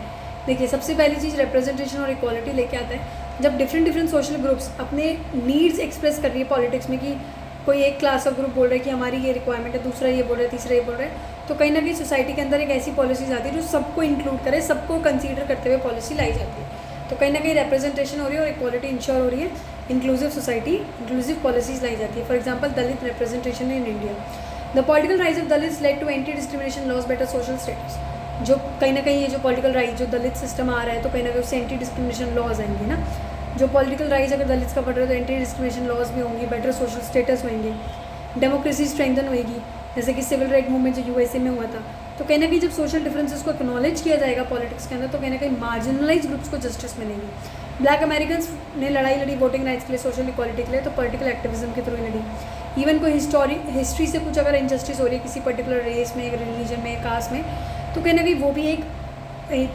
देखिए सबसे पहली चीज़ रिप्रेजेंटेशन और इक्वालिटी लेके आता है। जब डिफरेंट सोशल ग्रुप्स अपने नीड्स एक्सप्रेस कर रही है पॉलिटिक्स में, कि कोई एक क्लास ऑफ ग्रुप बोल रहा है कि हमारी ये रिक्वायरमेंट है, दूसरा ये बोल रहा है, तीसरा ये बोल रहा है, तो कहीं ना कहीं सोसाइटी के अंदर एक ऐसी पॉलिसीज आती है जो सबको इंक्लूड करे, सबको कंसीडर करते हुए पॉलिसी लाई जाती है। तो कहीं ना कहीं रिप्रेजेंटेशन हो रही है और इक्वालिटी इंश्योर हो रही है, इंक्लूसिव सोसाइटी, इंक्लूसिव पॉलिसीज लाई जाती है। For example Dalit representation in India, the political rise of Dalits led to anti discrimination laws, better social status. जो कहीं ना कहीं ये जो पॉलिटिकल राइज जो दलित सिस्टम आ रहा है तो कहीं ना कहीं उससे एंटी डिस्क्रिमिनेशन लॉज आएंगे ना। जो पॉलिटिकल राइज अगर दलित्स का बढ़ रहा है तो एंटी डिस्क्रिमिनेशन लॉज भी होंगी, बेटर सोशल स्टेटस होंगे, डेमोक्रेसी स्ट्रेंथन होगी, जैसे कि सिविल राइट मूवमेंट जो यूएसए में हुआ था। तो कहीं ना कहीं जब सोशल डिफरेंसेस को एक्नॉलेज किया जाएगा पॉलिटिक्स के अंदर तो कहीं ना कहीं मार्जिनलाइज ग्रुप्स को जस्टिस मिलेगी। ब्लैक अमेरिकन ने लड़ाई लड़ी वोटिंग राइट्स के लिए, सोशल इक्वालिटी के लिए, तो पॉलिटिकल एक्टिविज्म के थ्रू ही लड़ी। इवन कोई हिस्ट्री से कुछ अगर इनजस्टिस हो रही है किसी पर्टिकुलर रेस में, रिलीजन में, कास्ट में, तो कहीं ना कहीं वो भी एक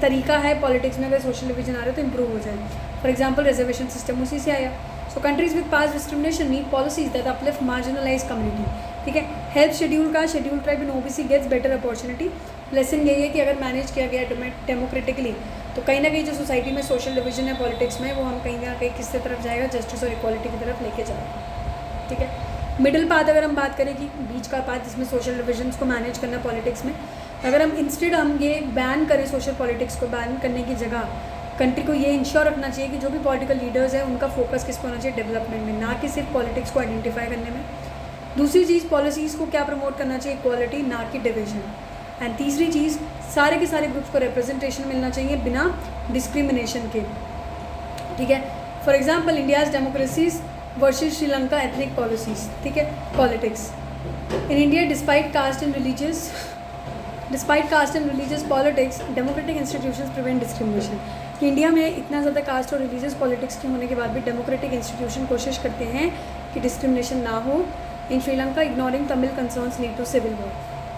तरीका है पॉलिटिक्स में अगर सोशल डिवीजन आ रहा है तो इम्प्रूव हो जाए। फॉर एग्जाम्पल रिजर्वेशन सिस्टम उसी से आया। So countries with past discrimination need policies that uplift marginalize community, ठीक है। Help schedule tribe in OBC gets better opportunity. Lesson यही है कि अगर मैनेज किया गया डेमोक्रेटिकली तो कहीं ना कहीं जो सोसाइटी में सोशल डिवीजन है पॉलिटिक्स में वो हम कहीं ना कहीं किस तरफ जाएगा, जस्टिस और इक्वालिटी की तरफ लेके जाएगा, ठीक है। मिडिल पाथ अगर हम बात करें कि बीच का पाथ जिसमें सोशल डिविजन्स को मैनेज करना पॉलिटिक्स में, अगर हम इंस्टेड हम ये बैन करें सोशल पॉलिटिक्स को, बैन करने की जगह कंट्री को ये इंश्योर रखना चाहिए कि जो भी पॉलिटिकल लीडर्स हैं उनका फोकस किस पर होना चाहिए, डेवलपमेंट में, ना कि सिर्फ पॉलिटिक्स को आइडेंटिफाई करने में। दूसरी चीज़ पॉलिसीज़ को क्या प्रमोट करना चाहिए, इक्वालिटी ना कि डिविजन। एंड तीसरी चीज़ सारे के सारे ग्रुप्स को रिप्रेजेंटेशन मिलना चाहिए बिना डिस्क्रिमिनेशन के, ठीक है। For example India's democracies versus Sri Lanka ethnic policies, ठीक है, politics in India despite caste and religious politics democratic institutions prevent discrimination. कि इंडिया में इतना ज़्यादा कास्ट और रिलीजियस पॉलिटिक्स के होने के बाद भी डेमोक्रेटिक इंस्टीट्यूशन कोशिश करते हैं कि डिस्क्रिमिनेशन ना हो। In Sri Lanka ignoring Tamil concerns lead to civil war.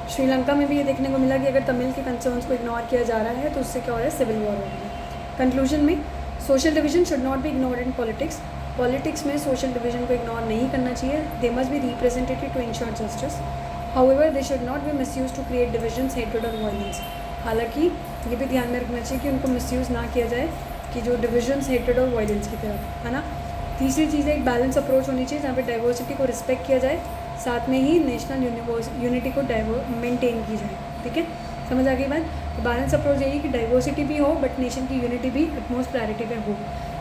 Sri Lanka में भी ये देखने को मिला कि अगर तमिल के कंसर्न्स को इग्नोर किया जा रहा है तो उससे क्या हो रहा है, सिविल वॉर हो रही है। कंक्लूजन में social division should not be ignored in politics. Politics में सोशल डिवीजन को इग्नोर नहीं करना चाहिए। They must be representative to ensure justice. However they should not be misuse to create divisions, hatred और वायलेंस। हालांकि ये भी ध्यान में रखना चाहिए कि उनको मिसयूज़ ना किया जाए कि जो डिविजन्स, हेट्रेड और वायलेंस की तरफ, है ना। तीसरी चीज़ है एक बैलेंस अप्रोच होनी चाहिए जहाँ पे डाइवर्सिटी को रिस्पेक्ट किया जाए, साथ में ही नेशनल यूनिटी को मेंटेन की जाए, ठीक है। समझ आ गई बात। तो बैलेंस अप्रोच यही कि डाइवर्सिटी भी हो बट नेशन की यूनिटी भी एटमोस्ट प्रायोरिटी पे हो।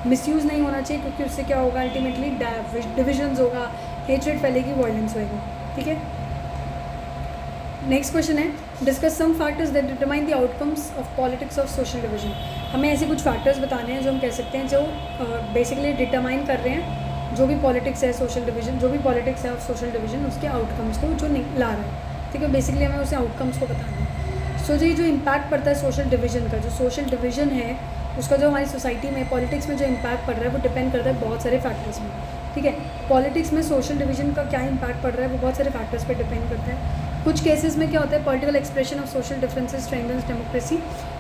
मिसयूज़ नहीं होना चाहिए क्योंकि उससे क्या होगा, अल्टीमेटली डिविजन्स होगा, हेट्रेड फैलेगी, वायलेंस होएगा, ठीक है। नेक्स्ट क्वेश्चन है discuss some factors that determine the outcomes of politics of social division. हमें ऐसे कुछ फैक्टर्स बताने हैं जो हम कह सकते हैं जो बेसिकली डिटरमाइन कर रहे हैं जो भी पॉलिटिक्स है सोशल डिवीजन, जो भी पॉलिटिक्स है ऑफ सोशल डिवीजन उसके आउटकम्स को जो ला रहा है, ठीक है। बेसिकली हमें उसे आउटकम्स को बताना है। सो जी जो इम्पैक्ट पड़ता है सोशल डिवीजन का, जो सोशल डिवीजन है उसका जो हमारी सोसाइटी में पॉलिटिक्स में जो इम्पैक्ट पड़ रहा है वो डिपेंड करता है बहुत सारे फैक्टर्स में, ठीक है। पॉलिटिक्स में सोशल डिवीजन का क्या इम्पैक्ट पड़ रहा है वो बहुत सारे फैक्टर्स पे डिपेंड करता है। कुछ केसेस में क्या होता है political expression of social differences strengthens democracy.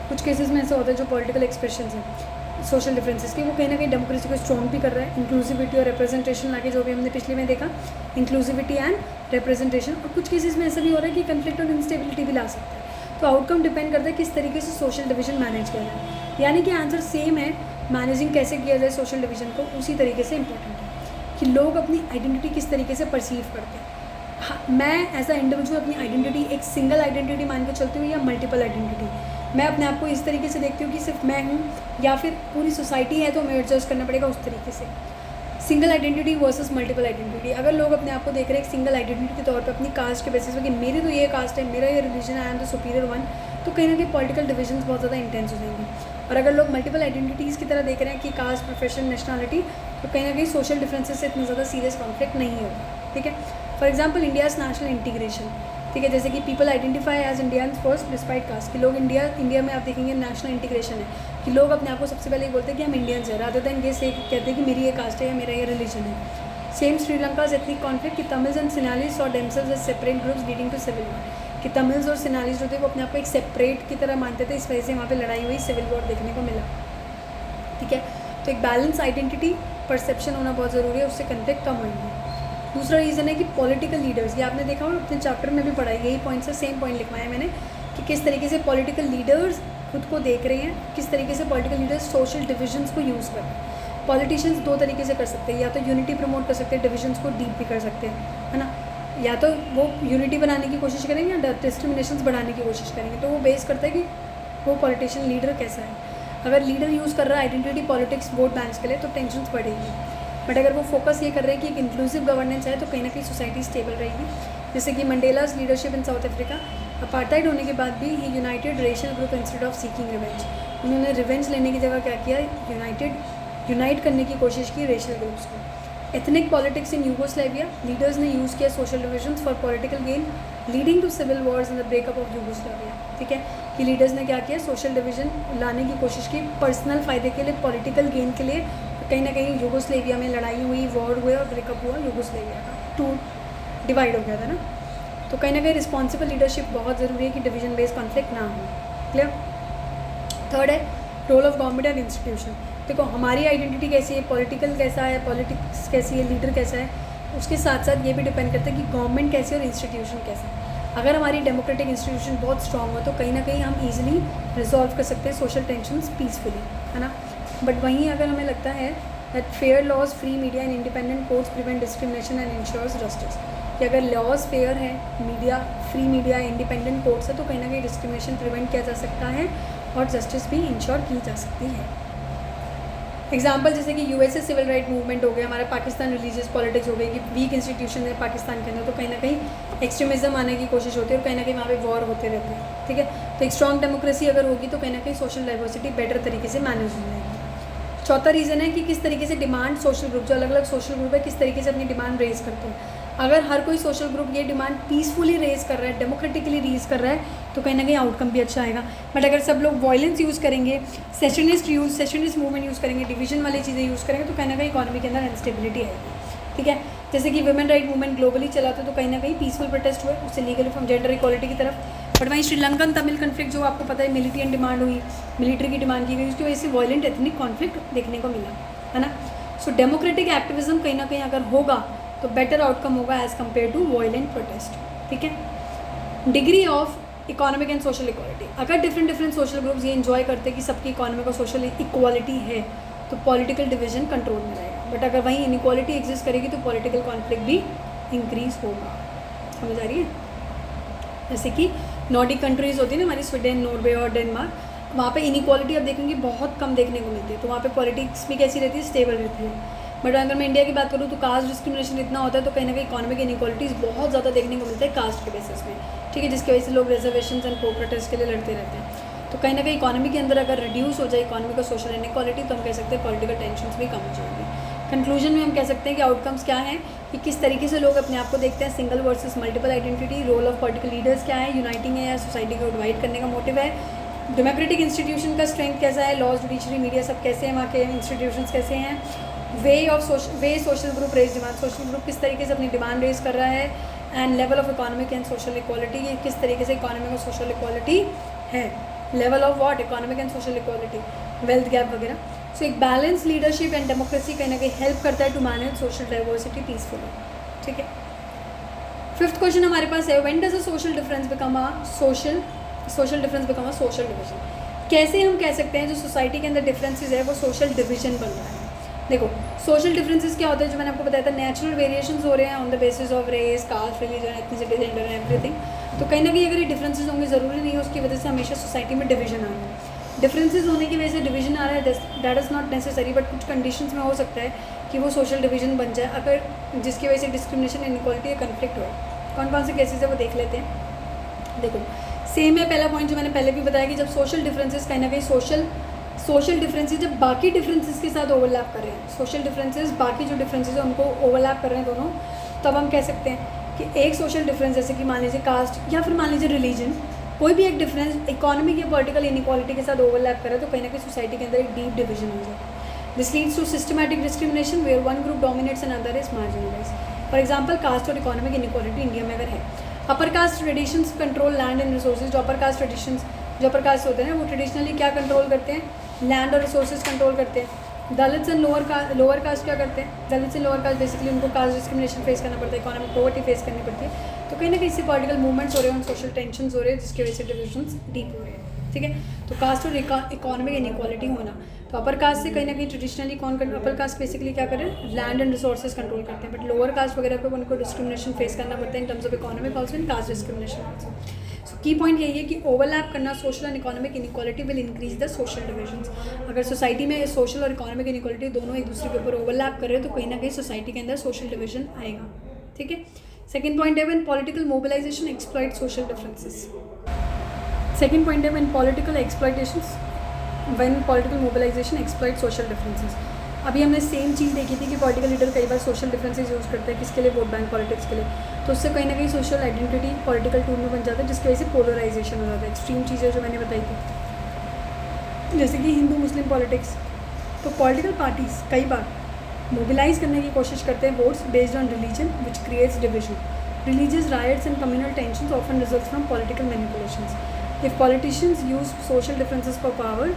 कुछ केसेस में ऐसा होता है जो पॉलिटिकल एक्सप्रेशन है सोशल डिफरेंसेस की वो कहीं ना कहीं डेमोक्रेसी को स्ट्रॉन्ग भी कर रहा है, इंक्लूसिविटी और रिप्रेजेंटेशन लाके, जो भी हमने पिछले में देखा, इंक्लूसिविटी एंड रिप्रेजेंटेशन। और कुछ केसेस में ऐसा भी हो रहा है कि कन्फ्लिक्ट और इंस्टेबिलिटी भी ला सकता है। तो आउटकम डिपेंड करता है किस तरीके से सोशल डिवीजन मैनेज किया जाए, यानी कि आंसर सेम है, मैनेजिंग कैसे किया जाए सोशल डिवीजन को उसी तरीके से इंपॉर्टेंट है कि लोग अपनी आइडेंटिटी किस तरीके से परसीव करते हैं। हाँ, मैं एज अ इंडिविजुअल अपनी आइडेंटिटी एक सिंगल आइडेंटिटी मान के चलती हूँ या मल्टीपल आइडेंटिटी। मैं अपने आप को इस तरीके से देखती हूँ कि सिर्फ मैं हूँ या फिर पूरी सोसाइटी है तो हमें एडजस्ट करना पड़ेगा उस तरीके से। Single identity versus multiple identity. अगर लोग अपने आप को देख रहे हैं एक सिंगल आइडेंटिटी के तौर पे अपनी कास्ट के बेसिस पे कि मेरी तो ये कास्ट है, मेरा ये रिलीजन है, I am the superior one, तो कहीं ना कहीं पॉलिटिकल डिविजन्स बहुत ज़्यादा इंटेंस हो जाएंगे। और अगर लोग मल्टीपल आइडेंटिटीज़ की तरह देख रहे हैं कि कास्ट, प्रोफेशन, नेशनलिटी, तो कहीं ना कहीं सोशल डिफरेंसेस से इतना ज़्यादा सीरियस कॉन्फ्लिक्ट नहीं होगा, ठीक है। For example India's national integration, ठीक है, जैसे कि people identify as Indians first despite caste, कि लोग इंडिया में आप देखेंगे नेशनल इंटीग्रेशन है कि लोग अपने आप को सबसे पहले बोलते हैं कि हम इंडियंस हैं, रादर देन ये से कहते हैं कि मेरी ये कास्ट है या मेरा ये रिलीजन है। सेम श्रीलंकाज एथनिक कॉन्फ्लिक्ट कि तमिल्स एंड सिनालीज और themselves as separate groups leading to civil war, कि तमिल्स और सिनालीज जो थे वो अपने आप को एक सेपरेट की तरह मानते थे, इस वजह से वहाँ पे लड़ाई हुई, सिविल वॉर देखने को मिला, ठीक है। तो एक बैलेंस आइडेंटिटी परसेप्शन होना बहुत ज़रूरी है, उससे कन्फ्लिक्ट कम होंगे। दूसरा रीज़न है कि पॉलिटिकल लीडर्स, ये आपने देखा और अपने चैप्टर में भी पढ़ा है, यही पॉइंट से सेम पॉइंट लिखवाया है मैंने कि किस तरीके से पॉलिटिकल लीडर्स खुद को देख रहे हैं, किस तरीके से पॉलिटिकल लीडर्स सोशल डिविजन्स को यूज़ कर रहे हैं। पॉलिटिशियंस दो तरीके से कर सकते हैं, या तो यूनिटी प्रमोट कर सकते हैं, डिविजन्स को डीप भी कर सकते हैं, है ना। या तो वो यूनिटी बनाने की कोशिश करेंगे या डिस्क्रिमिनेशंस बढ़ाने की कोशिश करेंगे। तो वो बेस करता है कि वो पॉलिटिशियन लीडर कैसा है। अगर लीडर यूज़ कर रहा है आइडेंटिटी पॉलिटिक्स वोट बैंक के लिए तो टेंशन बढ़ेगी, बट अगर वो फोकस ये कर रहे हैं कि एक इंक्लूसिव गवर्नेंस है तो कहीं ना कहीं सोसाइटी स्टेबल रहेगी। जैसे कि Mandela's leadership in South Africa, apartheid होने के बाद भी he united racial group instead of seeking revenge, उन्होंने रिवेंज लेने की जगह क्या किया, यूनाइट करने की कोशिश की रेशियल ग्रुप्स को। Ethnic politics in Yugoslavia, leaders ने यूज़ किया social divisions for political gain leading to civil wars in the breakup of Yugoslavia, ठीक है, कि लीडर्स ने क्या किया, सोशल डिवीजन लाने की कोशिश की पर्सनल फ़ायदे के लिए, पॉलिटिकल गेन के लिए। कहीं ना कहीं यूगोस्लाविया में लड़ाई हुई, वॉर हुए और ब्रेकअप हुआ यूगोस्लाविया का, टू डिवाइड हो गया था ना। तो कहीं ना कहीं रिस्पॉन्सिबल लीडरशिप बहुत ज़रूरी है कि डिवीजन बेस्ड कॉन्फ्लिक्ट ना हो, क्लियर। थर्ड है role of government and institution. देखो हमारी आइडेंटिटी कैसी है, पॉलिटिकल कैसा है, पॉलिटिक्स कैसी है, लीडर कैसा है, उसके साथ साथ ये भी डिपेंड करता है कि गवर्नमेंट कैसी है और इंस्टीट्यूशन कैसा है। अगर हमारी डेमोक्रेटिक इंस्टीट्यूशन बहुत स्ट्रॉन्ग हो तो कहीं ना कहीं हम ईजिली रिजॉल्व कर सकते हैं सोशल टेंशंस पीसफुली, है ना। बट वहीं अगर हमें लगता है that fair laws, free media and independent courts prevent discrimination and ensures justice, कि अगर लॉज फेयर है, media free media, independent courts है तो कहीं ना कहीं डिस्क्रिमिनेशन प्रिवेंट किया जा सकता है और जस्टिस भी इंश्योर की जा सकती है। एग्जाम्पल जैसे कि यूएसए सिविल राइट मूवमेंट हो गया, हमारा पाकिस्तान रिलीजियस पॉलिटिक्स हो गई कि वीक इंस्टीट्यूशन है पाकिस्तान के अंदर, तो कहीं ना कहीं एक्सट्रीमिज्म आने की कोशिश होती है और कहीं ना कहीं वहाँ पे वॉर होते रहते हैं, ठीक है। तो एक स्ट्रॉन्ग डेमोक्रेसी अगर होगी तो कहीं ना कहीं सोशल डाइवर्सिटी बेटर तरीके से मैनेज हो जाएगी। चौथा रीज़न है कि किस तरीके से डिमांड सोशल ग्रुप, जो अलग अलग सोशल ग्रुप है, किस तरीके से अपनी डिमांड रेज करते हैं। अगर हर कोई सोशल ग्रुप ये डिमांड पीसफुली रेज कर रहा है, डेमोक्रेटिकली रेज कर रहा है तो कहीं ना कहीं आउटकम भी अच्छा आएगा। बट अगर सब लोग वायलेंस यूज़ करेंगे, सेशनिस्ट मूवमेंट यूज़ करेंगे, डिवीजन वाली चीज़ें यूज़ करेंगे तो कहीं ना कहीं इकॉनमी के अंदर अनस्टेबिलिटी आएगी, ठीक है। जैसे कि वुमेन राइट मूवमेंट ग्लोबली चला था तो कहीं ना कहीं पीसफुल प्रोटेस्ट हुए, उससे लीगल रिफॉर्म, जेंडर इक्वालिटी की तरफ। बट वहीं श्रीलंकन तमिल कन्फ्लिक्ट जो आपको पता है मिलिटेंट डिमांड हुई, मिलिट्री की डिमांड की गई, उसकी वजह से वायलेंट एथनिक कॉन्फ्लिक्ट देखने को मिला, है ना। सो डेमोक्रेटिक एक्टिविज्म कहीं ना कहीं अगर होगा तो बेटर आउटकम होगा as compare to violent protest, ठीक है। Degree of economic and social equality, अगर डिफरेंट सोशल ग्रुप्स ये इन्जॉय करते कि सबकी इकोनॉमिक और सोशल इक्वालिटी है तो पॉलिटिकल डिवीजन कंट्रोल में रहेगा, बट अगर वहीं इनइक्वालिटी एग्जिस्ट करेगी तो पॉलिटिकल कॉन्फ्लिक्ट भी इंक्रीज होगा। समझ आ रही है? जैसे कि नॉर्डिक कंट्रीज़ होती है ना हमारी, स्वीडन, नॉर्वे और डेनमार्क, वहाँ पे इनइक्वालिटी आप देखेंगे बहुत कम देखने को मिलती है, तो वहाँ पे पॉलिटिक्स भी कैसी रहती है, स्टेबल रहती है। बट अगर मैं इंडिया की बात करूँ तो कास्ट डिस्क्रिमिनेशन इतना होता है, तो कहीं ना कहीं इकोनॉमिक इनइक्वालिटीज़ बहुत ज़्यादा देखने को मिलता है कास्ट के बेसिस में, ठीक है, जिसकी वजह से लोग रिजर्वेशन एंड प्रोटेस्ट के लिए लड़ते रहते हैं। तो कहीं ना कहीं इकोनॉमी के अंदर अगर रिड्यूस हो जाए इकोनॉमिक और सोशल इनइक्वालिटी तो हम कह सकते हैं पॉलिटिकल टेंशन भी कम हो जाएंगे। कंक्लूजन में हम कह सकते हैं कि आउटकम्स क्या हैं, कि किस तरीके से लोग अपने आप को देखते हैं, single versus multiple identity, role of political leaders क्या है, यूनाइटिंग है या सोसाइटी को डिवाइड करने का मोटिव है, डेमोक्रेटिक इंस्टीट्यूशन का स्ट्रेंथ कैसा है, लॉज, जुडिशरी, मीडिया सब कैसे हैं, वहाँ के इंस्टीट्यूशंस कैसे हैं, वे social group raise demand, social group किस तरीके से अपनी डिमांड रेज कर रहा है, and level of economic and social equality, ये किस तरीके से इकोनॉमिक और सोशल इक्वालिटी है, level of what, economic and social equality, wealth gap वगैरह। सो एक बैलेंस लीडरशिप एंड डेमोक्रेसी कहीं ना कहीं हेल्प करता है to manage social diversity peacefully, ठीक है। फिफ्थ क्वेश्चन हमारे पास है, when does a social difference become a social division, कैसे हम कह सकते हैं जो सोसाइटी के अंदर डिफरेंसेस है वो सोशल डिवीजन बन रहा है। देखो सोशल डिफरेंसेस क्या होता है, जो मैंने आपको बताया था, नेचुरल वेरिएशंस हो रहे हैं on the basis of race, caste, religion, ethnicity, gender and everything. तो कहीं ना कहीं अगर ये डिफरेंसेस होंगे, ज़रूरी नहीं है उसकी वजह से हमेशा सोसाइटी में डिवीजन आ रहा है। डिफरेंसेस होने की वजह से डिवीजन आ रहा है, that is not necessary, but कुछ कंडीशंस में हो सकता है कि वो सोशल डिवीजन बन जाए, अगर जिसकी वजह से डिस्क्रिमिनेशन, इनइक्वालिटी या कन्फ्लिक्ट हो। कौन कौन से केसेस है वो देख लेते हैं। देखो सेम है पहला पॉइंट जो मैंने पहले भी बताया कि जब सोशल डिफरेंसेस कहीं ना कहीं सोशल डिफरेंसेस जब बाकी डिफरेंसेस के साथ ओवरलैप कर रहे हैं, सोशल डिफरेंसेस बाकी जो डिफरेंसेस हैं उनको ओवरलैप कर रहे हैं दोनों, तब हम कह सकते हैं कि एक सोशल डिफरेंस जैसे कि मान लीजिए कास्ट या फिर मान लीजिए रिलीजन, कोई भी एक डिफरेंस इकोनॉमिक या पॉलिटिकल इनइक्वालिटी के साथ ओवरलैप करे तो कहीं ना कहीं सोसाइटी के अंदर एक डीप डिवीजन हो जाता है। This leads to systematic discrimination where one group dominates and other is marginalised. For example caste और इकोनॉमिक इनइक्वालिटी इंडिया में अगर है, upper caste traditions control land and resources. जो अपर कास्ट ट्रेडिशंस, जो upper cast होते हैं वो traditionally क्या कंट्रोल करते हैं, लैंड और रिसोर्सेज कंट्रोल करते हैं। दलित्स एंड लोअर कास्ट क्या करते हैं, Dalits and lower caste basically उनको कास्ट डिस्क्रिमिनेशन फेस करना पड़ता है, इकोनॉमिक पॉवर्टी फेस करनी पड़ती है। तो कहीं ना कहीं इससे पॉलिटिकल मूवमेंट्स हो रहे हैं, सोशल टेंशन हो रहे हैं, जिसकी वजह से डिविजन्स डीप हो रहे हैं, ठीक है। तो कास्ट और इकोनॉमिक इनइक्वालिटी होना, तो अपर कास्ट से कहीं ना कहीं ट्रेडिशनली अपर कास्ट बेसिकली क्या करें, लैंड एंड रिसोर्सेज कंट्रोल करते हैं, बट लोअर कास्ट वगैरह पे उनको डिस्क्रिमिनेशन फेस करना पड़ता है in terms of economic also and caste discrimination also. So key point यही है कि ओवरलैप करना social and economic inequality will increase the social divisions. अगर सोसाइटी में सोशल और इकोनॉमिक इनइक्वालिटी दोनों एक दूसरे के ऊपर ओवरलैप कर रहे हैं तो कहीं ना कहीं सोसाइटी के अंदर सोशल डिवीजन आएगा, ठीक है। सेकेंड पॉइंट है when political mobilization exploit social differences. Second point है when political mobilization exploit social differences. अभी हमने सेम चीज़ देखी थी कि पॉलिटिकल लीडर कई बार सोशल डिफरेंसेस यूज़ करते हैं, किसके लिए, वोट बैंक पॉलिटिक्स के लिए, तो उससे कहीं ना कहीं सोशल आइडेंटिटी पॉलिटिकल टूल में बन जाता है, जिसकी वजह से पोलराइजेशन हो जाता है। एक्सट्रीम चीज़ें जो मैंने बताई थी जैसे कि हिंदू मुस्लिम पॉलिटिक्स, तो पॉलिटिकल पार्टीज कई बार मोबिलाइज करने की कोशिश करते हैं votes based on religion which creates division. Religious rights and communal tensions often result from political manipulations. If politicians use social differences for power,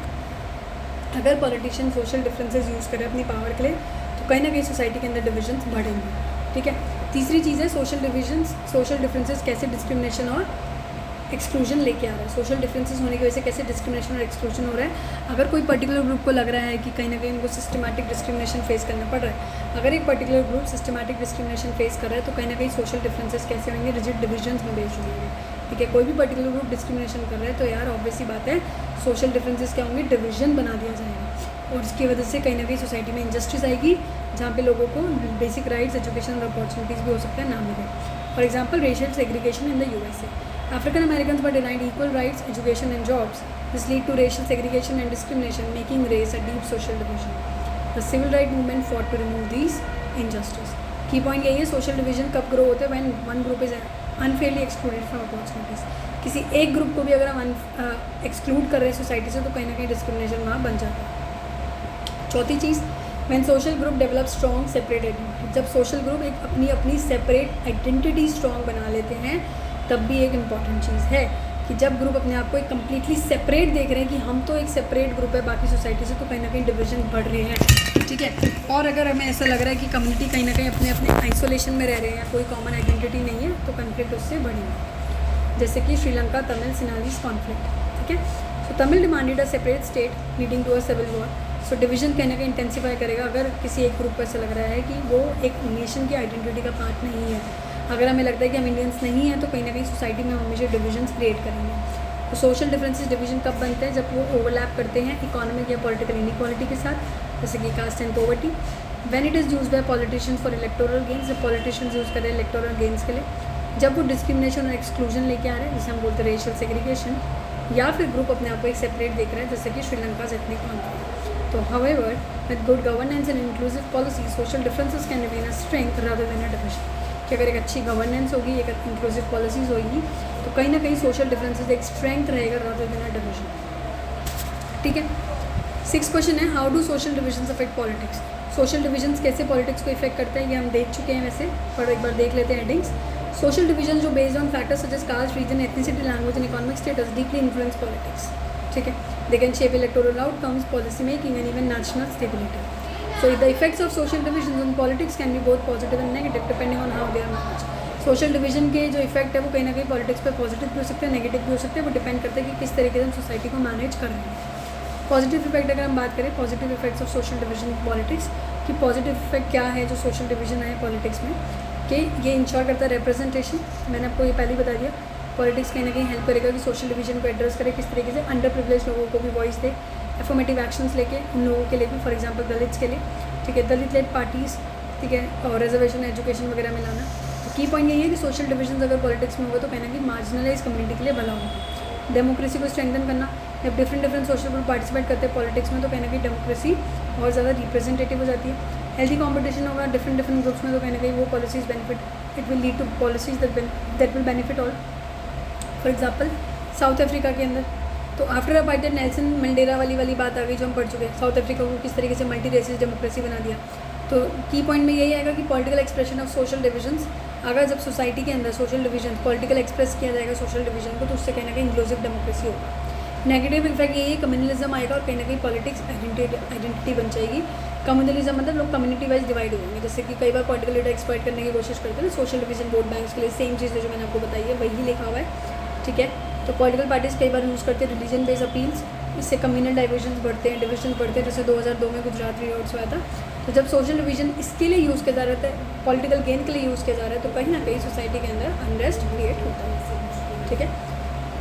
अगर पॉलिटिशियन सोशल डिफरेंसेस यूज़ करें अपनी power के लिए तो कहीं ना कहीं सोसाइटी के अंदर डिविजन्स बढ़ेंगे, ठीक है। तीसरी चीज़ है सोशल डिफरेंसेस कैसे डिस्क्रिमिनेशन और एक्सक्लूजन लेके आ रहा है। सोशल डिफरेंसेस होने की वजह से कैसे डिस्क्रिमिनेशन और एक्सक्लूजन हो रहा है। अगर कोई पर्टिकुलर ग्रुप को लग रहा है कि कहीं ना कहीं उनको सिस्टमैटिक डिस्क्रिमिनेशन फेस करना पड़ रहा है, अगर एक particular group systematic discrimination face कर रहा है तो कहीं ना कहीं सोशल डिफरेंसेस कैसे होंगे, रिजिड डिविजन्स में बेस्ड होंगे, ठीक है। कोई भी पर्टिकुलर ग्रुप डिस्क्रिमिनेशन कर रहा है तो यार ऑब्वियस सी बात है सोशल डिफरेंसेस क्या होंगे, डिवीजन बना दिया जाएगा और इसकी वजह से कहीं ना कहीं सोसाइटी में इंजस्टिस आएगी, जहाँ पे लोगों को बेसिक राइट्स, एजुकेशन और अपॉर्चुनिटीज़ भी हो सकता है ना मिले। For example racial segregation in the USA, African Americans were denied equal rights, education and jobs. This led to racial segregation and discrimination, making race a deep social division. The civil rights movement fought to remove these injustice. Key point यही है, social division कब grow होते हैं, when one group is unfairly excluded from opportunities. किसी एक group को भी अगर हम एक्सक्लूड कर रहे हैं सोसाइटी से तो कहीं ना कहीं डिस्क्रिमिनेशन वहाँ बन जाता है। चौथी चीज़, when social group develop strong separate identity, जब सोशल ग्रुप एक अपनी सेपरेट आइडेंटिटी स्ट्रॉन्ग बना लेते हैं तब भी एक इम्पॉर्टेंट चीज़ है कि जब ग्रुप अपने आप को एक कम्प्लीटली सेपरेट देख रहे हैं कि हम तो एक सेपरेट ग्रुप है बाकी सोसाइटी से, तो कहीं ना कहीं डिवीजन बढ़ रहे हैं, ठीक है। और अगर हमें ऐसा लग रहा है कि कम्युनिटी कहीं ना कहीं अपने आइसोलेशन में रह रहे हैं, कोई कॉमन आइडेंटिटी नहीं है, तो कन्फ्लिक्ट उससे बढ़ेगा। जैसे कि श्रीलंका तमिल सिनालीज कॉन्फ्लिक्ट, ठीक है। So Tamil demanded a separate state leading to a civil war. So division कहीं ना कहीं इंटेंसीफाई करेगा अगर किसी एक ग्रुप को ऐसा लग रहा है कि वो एक नेशन की आइडेंटिटी का पार्ट नहीं है। अगर हमें लगता है कि हम इंडियंस नहीं हैं तो कहीं ना कहीं सोसाइटी में हम हमेशा डिविजन्स क्रिएट करेंगे। तो सोशल डिफरेंसेस डिवीजन कब बनते हैं, जब वो ओवरलैप करते हैं इकोनॉमिक या पॉलिटिकल इनइक्वालिटी के साथ, जैसे कि caste and poverty. When it is use by politicians for electoral gains, जब पॉलिटिशियंस यूज़ करें इलेक्टोरल गेन्स के लिए, जब वो डिस्क्रिमिनेशन और एक्सक्लूजन लेके आ रहे हैं, जैसे हम बोलते हैं रेशियल सेग्रीगेशन, या फिर ग्रुप अपने आप को एक सेपरेट देख रहा है, जैसे कि श्रीलंका एथनिक कॉन्फ्लिक्ट। तो however with good governance and inclusive policy social differences can remain a strength rather than a division. कि अगर एक अच्छी गवर्नेंस होगी, एक इंक्लूसिव पॉलिसीज़ होगी, तो कहीं ना कहीं सोशल डिफरेंसेस एक स्ट्रेंथ रहेगा रादर देन अ डिविजन, ठीक है। 6 क्वेश्चन है, how do social divisions affect politics. Social divisions कैसे पॉलिटिक्स को इफेक्ट करते हैं ये हम देख चुके हैं वैसे, पर एक बार देख लेते हैं हेडिंग्स। सोशल डिविजन जो based on factors such as caste, region, ethnicity, language and economic status deeply influence politics, ठीक है। They can shape electoral outcomes, policy making and even national stability. So the effects of social divisions on politics can be both positive and negative depending on how they are managed. Social division के जो effect है वो कहीं ना कहीं politics पे positive भी हो सकते हैं, नेगेटिव भी हो सकते हैं, वो डिपेंड करता है कि किस तरीके से हम सोसाइटी को मैनेज कर रहे हैं। पॉजिटिव इफेक्ट अगर हम बात करें, positive effects of social division politics, कि पॉजिटिव इफेक्ट क्या है जो सोशल डिवीजन है पॉलिटिक्स में, कि ये इंश्योर करता है रिप्रेजेंटेशन। मैंने आपको ये पहले ही बता दिया, पॉलिटिक्स कहीं ना कहीं हेल्प करेगा कि सोशल डिवीजन को एड्रेस करे, किस तरीके से अंडर प्रिविलेज लोगों को भी वॉइस दे, एफर्मेटिव एक्शंस लेके उन लोगों के लिए भी, फॉर एग्जांपल दलित्स के लिए, ठीक है, दलित लेड पार्टीज़, ठीक है, और रिजर्वेशन एजुकेशन वगैरह में लाना। तो की पॉइंट यही है कि सोशल डिवीजन अगर पॉलिटिक्स में होगा तो कहीं ना कहीं मार्जिनलाइज कम्युनिटी के लिए भला होगा। डेमोक्रेसी को स्ट्रेंथन करना, जब डिफरेंट सोशल ग्रुप पार्टिसिपेट करते हैं पॉलिटिक्स में तो कहीं ना कहीं डेमोक्रेसी और ज़्यादा रिप्रेजेंटेटिव हो जाती है। हेल्दी कॉम्पिटिशन होगा डिफरेंट ग्रुप्स में तो कहीं ना कहीं वो policies benefit, it will lead to policies that will benefit all. For example South Africa के अंदर तो आफ्टर अपार्टेड नेल्सन मंडेला वाली बात आ गई जो हम पढ़ चुके हैं, साउथ अफ्रीका को किस तरीके से मल्टी रेसिस डेमोक्रेसी बना दिया। तो की पॉइंट में यही आएगा कि political expression of social divisions, अगर जब सोसाइटी के अंदर सोशल डिवीजन पॉलिटिकल एक्सप्रेस किया जाएगा सोशल डिवीजन को, तो उससे कहीं ना कहीं इंक्लूसिव डेमोक्रेसी होगा। नेगेटिव इफेक्ट यही है, कम्युनलिज्म आएगा और कहीं ना कहीं पॉलिटिक्स आइडेंटिटी बन जाएगी। कम्युनलिज्म मतलब लोग कम्युनिटी वाइज डिवाइड हो जाएंगे, जैसे कि कई बार पॉलिटिकल लीडर एक्सप्लॉइट करने की कोशिश करते हैं ना सोशल डिवीजन वोट बैंक्स के लिए। सेम चीज़ जो मैंने आपको बताई है वही लिखा हुआ है, ठीक है। तो पॉलिटिकल पार्टीज़ कई बार यूज़ करते हैं रिलीजन बेस्ड अपील्स, इससे कम्युनल डिविजन बढ़ते हैं, जैसे 2002 में गुजरात रीऑर्ड्स हुआ था। तो जब सोशल डिवीजन इसके लिए यूज़ किया जा रहा है, पॉलिटिकल गेन के लिए यूज़ किया जा रहा है, तो कहीं ना कहीं सोसाइटी के अंदर अनरेस्ट क्रिएट होता है, ठीक है।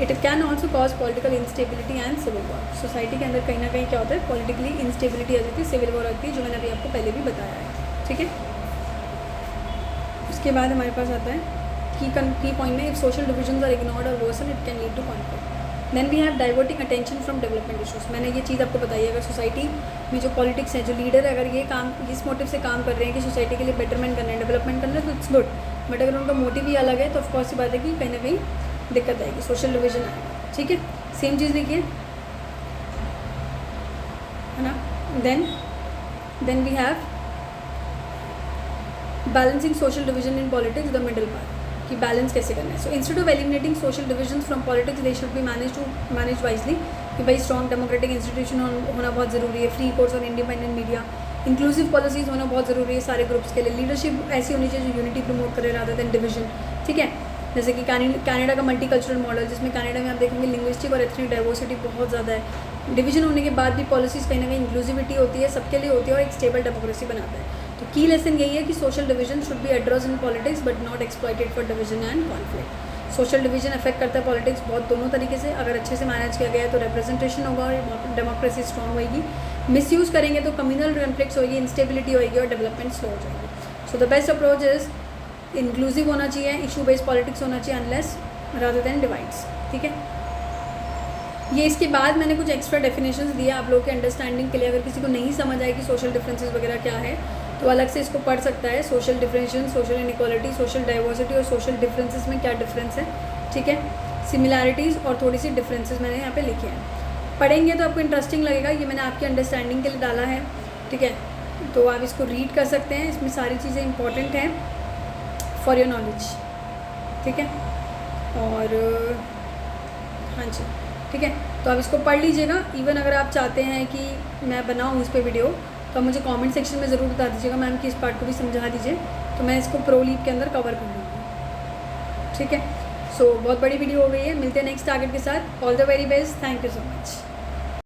It can also cause political instability and civil war. Society के अंदर कहीं ना कहीं क्या होता है, पॉलिटिकली इंस्टेबिलिटी आ जाती है, सिविल वॉर आती है, जो मैंने अभी आपको पहले भी बताया है, ठीक है। उसके बाद हमारे पास आता है की पॉइंट में, if social divisions are ignored और worsen it can lead to conflict. Then we have diverting attention from development issues. मैंने ये चीज़ आपको बताई है, अगर सोसाइटी में जो पॉलिटिक्स है, जो लीडर है, अगर ये काम इस मोटिव से काम कर रहे हैं कि सोसाइटी के लिए बेटरमेंट करना है, डेवलपमेंट करना है, तो इट्स गुड। बट अगर उनका मोटिव ही अलग है तो ऑफकोर्स ये बात है कि कहीं ना कहीं दिक्कत आएगी, सोशल डिवीजन आएगा, ठीक है। सेम चीज़ देखिए, है ना। Then we have balancing social division in politics, the middle part, कि बैलेंस कैसे करना है। So instead of eliminating social divisions from politics, they should be manage wisely, कि भाई स्ट्रॉन्ग डेमोक्रेटिक इंस्टीट्यूशन होना बहुत ज़रूरी है, फ्री कोर्ट्स और इंडिपेंडेंट मीडिया, इंक्लूसिव पॉलिसीज होना बहुत ज़रूरी है सारे ग्रुप्स के लिए, लीडरशिप ऐसी होनी चाहिए जो यूनिटी प्रमोट करे रादर देन डिवीजन, ठीक है। जैसे कि कनाडा का मल्टीकल्चरल मॉडल, जिसमें कनाडा में आप देखेंगे लिंग्विस्टिक और एथनिक डाइवर्सिटी बहुत ज़्यादा है। डिवीजन होने के बाद भी पॉलिसीज़ कहीं ना कहीं इंक्लूसिविटी होती है, सबके लिए होती है और एक स्टेबल डेमोक्रेसी बनाता है। तो की लेसन यही है कि social division should be addressed in politics but not exploited for division and conflict. Social division affect करता है पॉलिटिक्स बहुत दोनों तरीके से, अगर अच्छे से मैनेज किया गया है तो रिप्रेजेंटेशन होगा और डेमोक्रेसी स्ट्रॉन्ग होगी। मिसयूज़ करेंगे तो कम्युनल कॉन्फ्लिक्ट्स होगी, इंस्टेबिलिटी होगी और डेवलपमेंट स्लो हो जाएगी। So the best approach is inclusive होना चाहिए, इशू बेस्ड पॉलिटिक्स होना चाहिए, अनलेस रादर देन डिवाइड्स, ठीक है। ये इसके बाद मैंने कुछ एक्स्ट्रा डेफिनेशंस दिए आप लोगों के अंडरस्टैंडिंग के लिए। अगर किसी को नहीं समझ आए कि सोशल डिफरेंसेस वगैरह क्या है तो अलग से इसको पढ़ सकता है। Social differentiation, social inequality, social diversity और सोशल डिफरेंसेस में क्या डिफरेंस है, ठीक है। सिमिलैरिटीज़ और थोड़ी सी डिफरेंसेस मैंने यहाँ पे लिखे हैं। पढ़ेंगे तो आपको इंटरेस्टिंग लगेगा, ये मैंने आपकी अंडरस्टैंडिंग के लिए डाला है, ठीक है। तो आप इसको रीड कर सकते हैं, इसमें सारी चीज़ें इंपॉर्टेंट हैं फॉर योर नॉलेज, ठीक है। और हाँ जी, ठीक है। तो आप इसको पढ़ लीजिएगा। इवन अगर आप चाहते हैं कि मैं बनाऊँ इस पर वीडियो तो आप मुझे कमेंट सेक्शन में ज़रूर बता दीजिएगा, मैम कि इस पार्ट को भी समझा दीजिए, तो मैं इसको प्रो लीग के अंदर कवर कर लूँगी, ठीक है। बहुत बड़ी वीडियो हो गई है, मिलते हैं नेक्स्ट टारगेट के साथ। All the very best, thank you so much.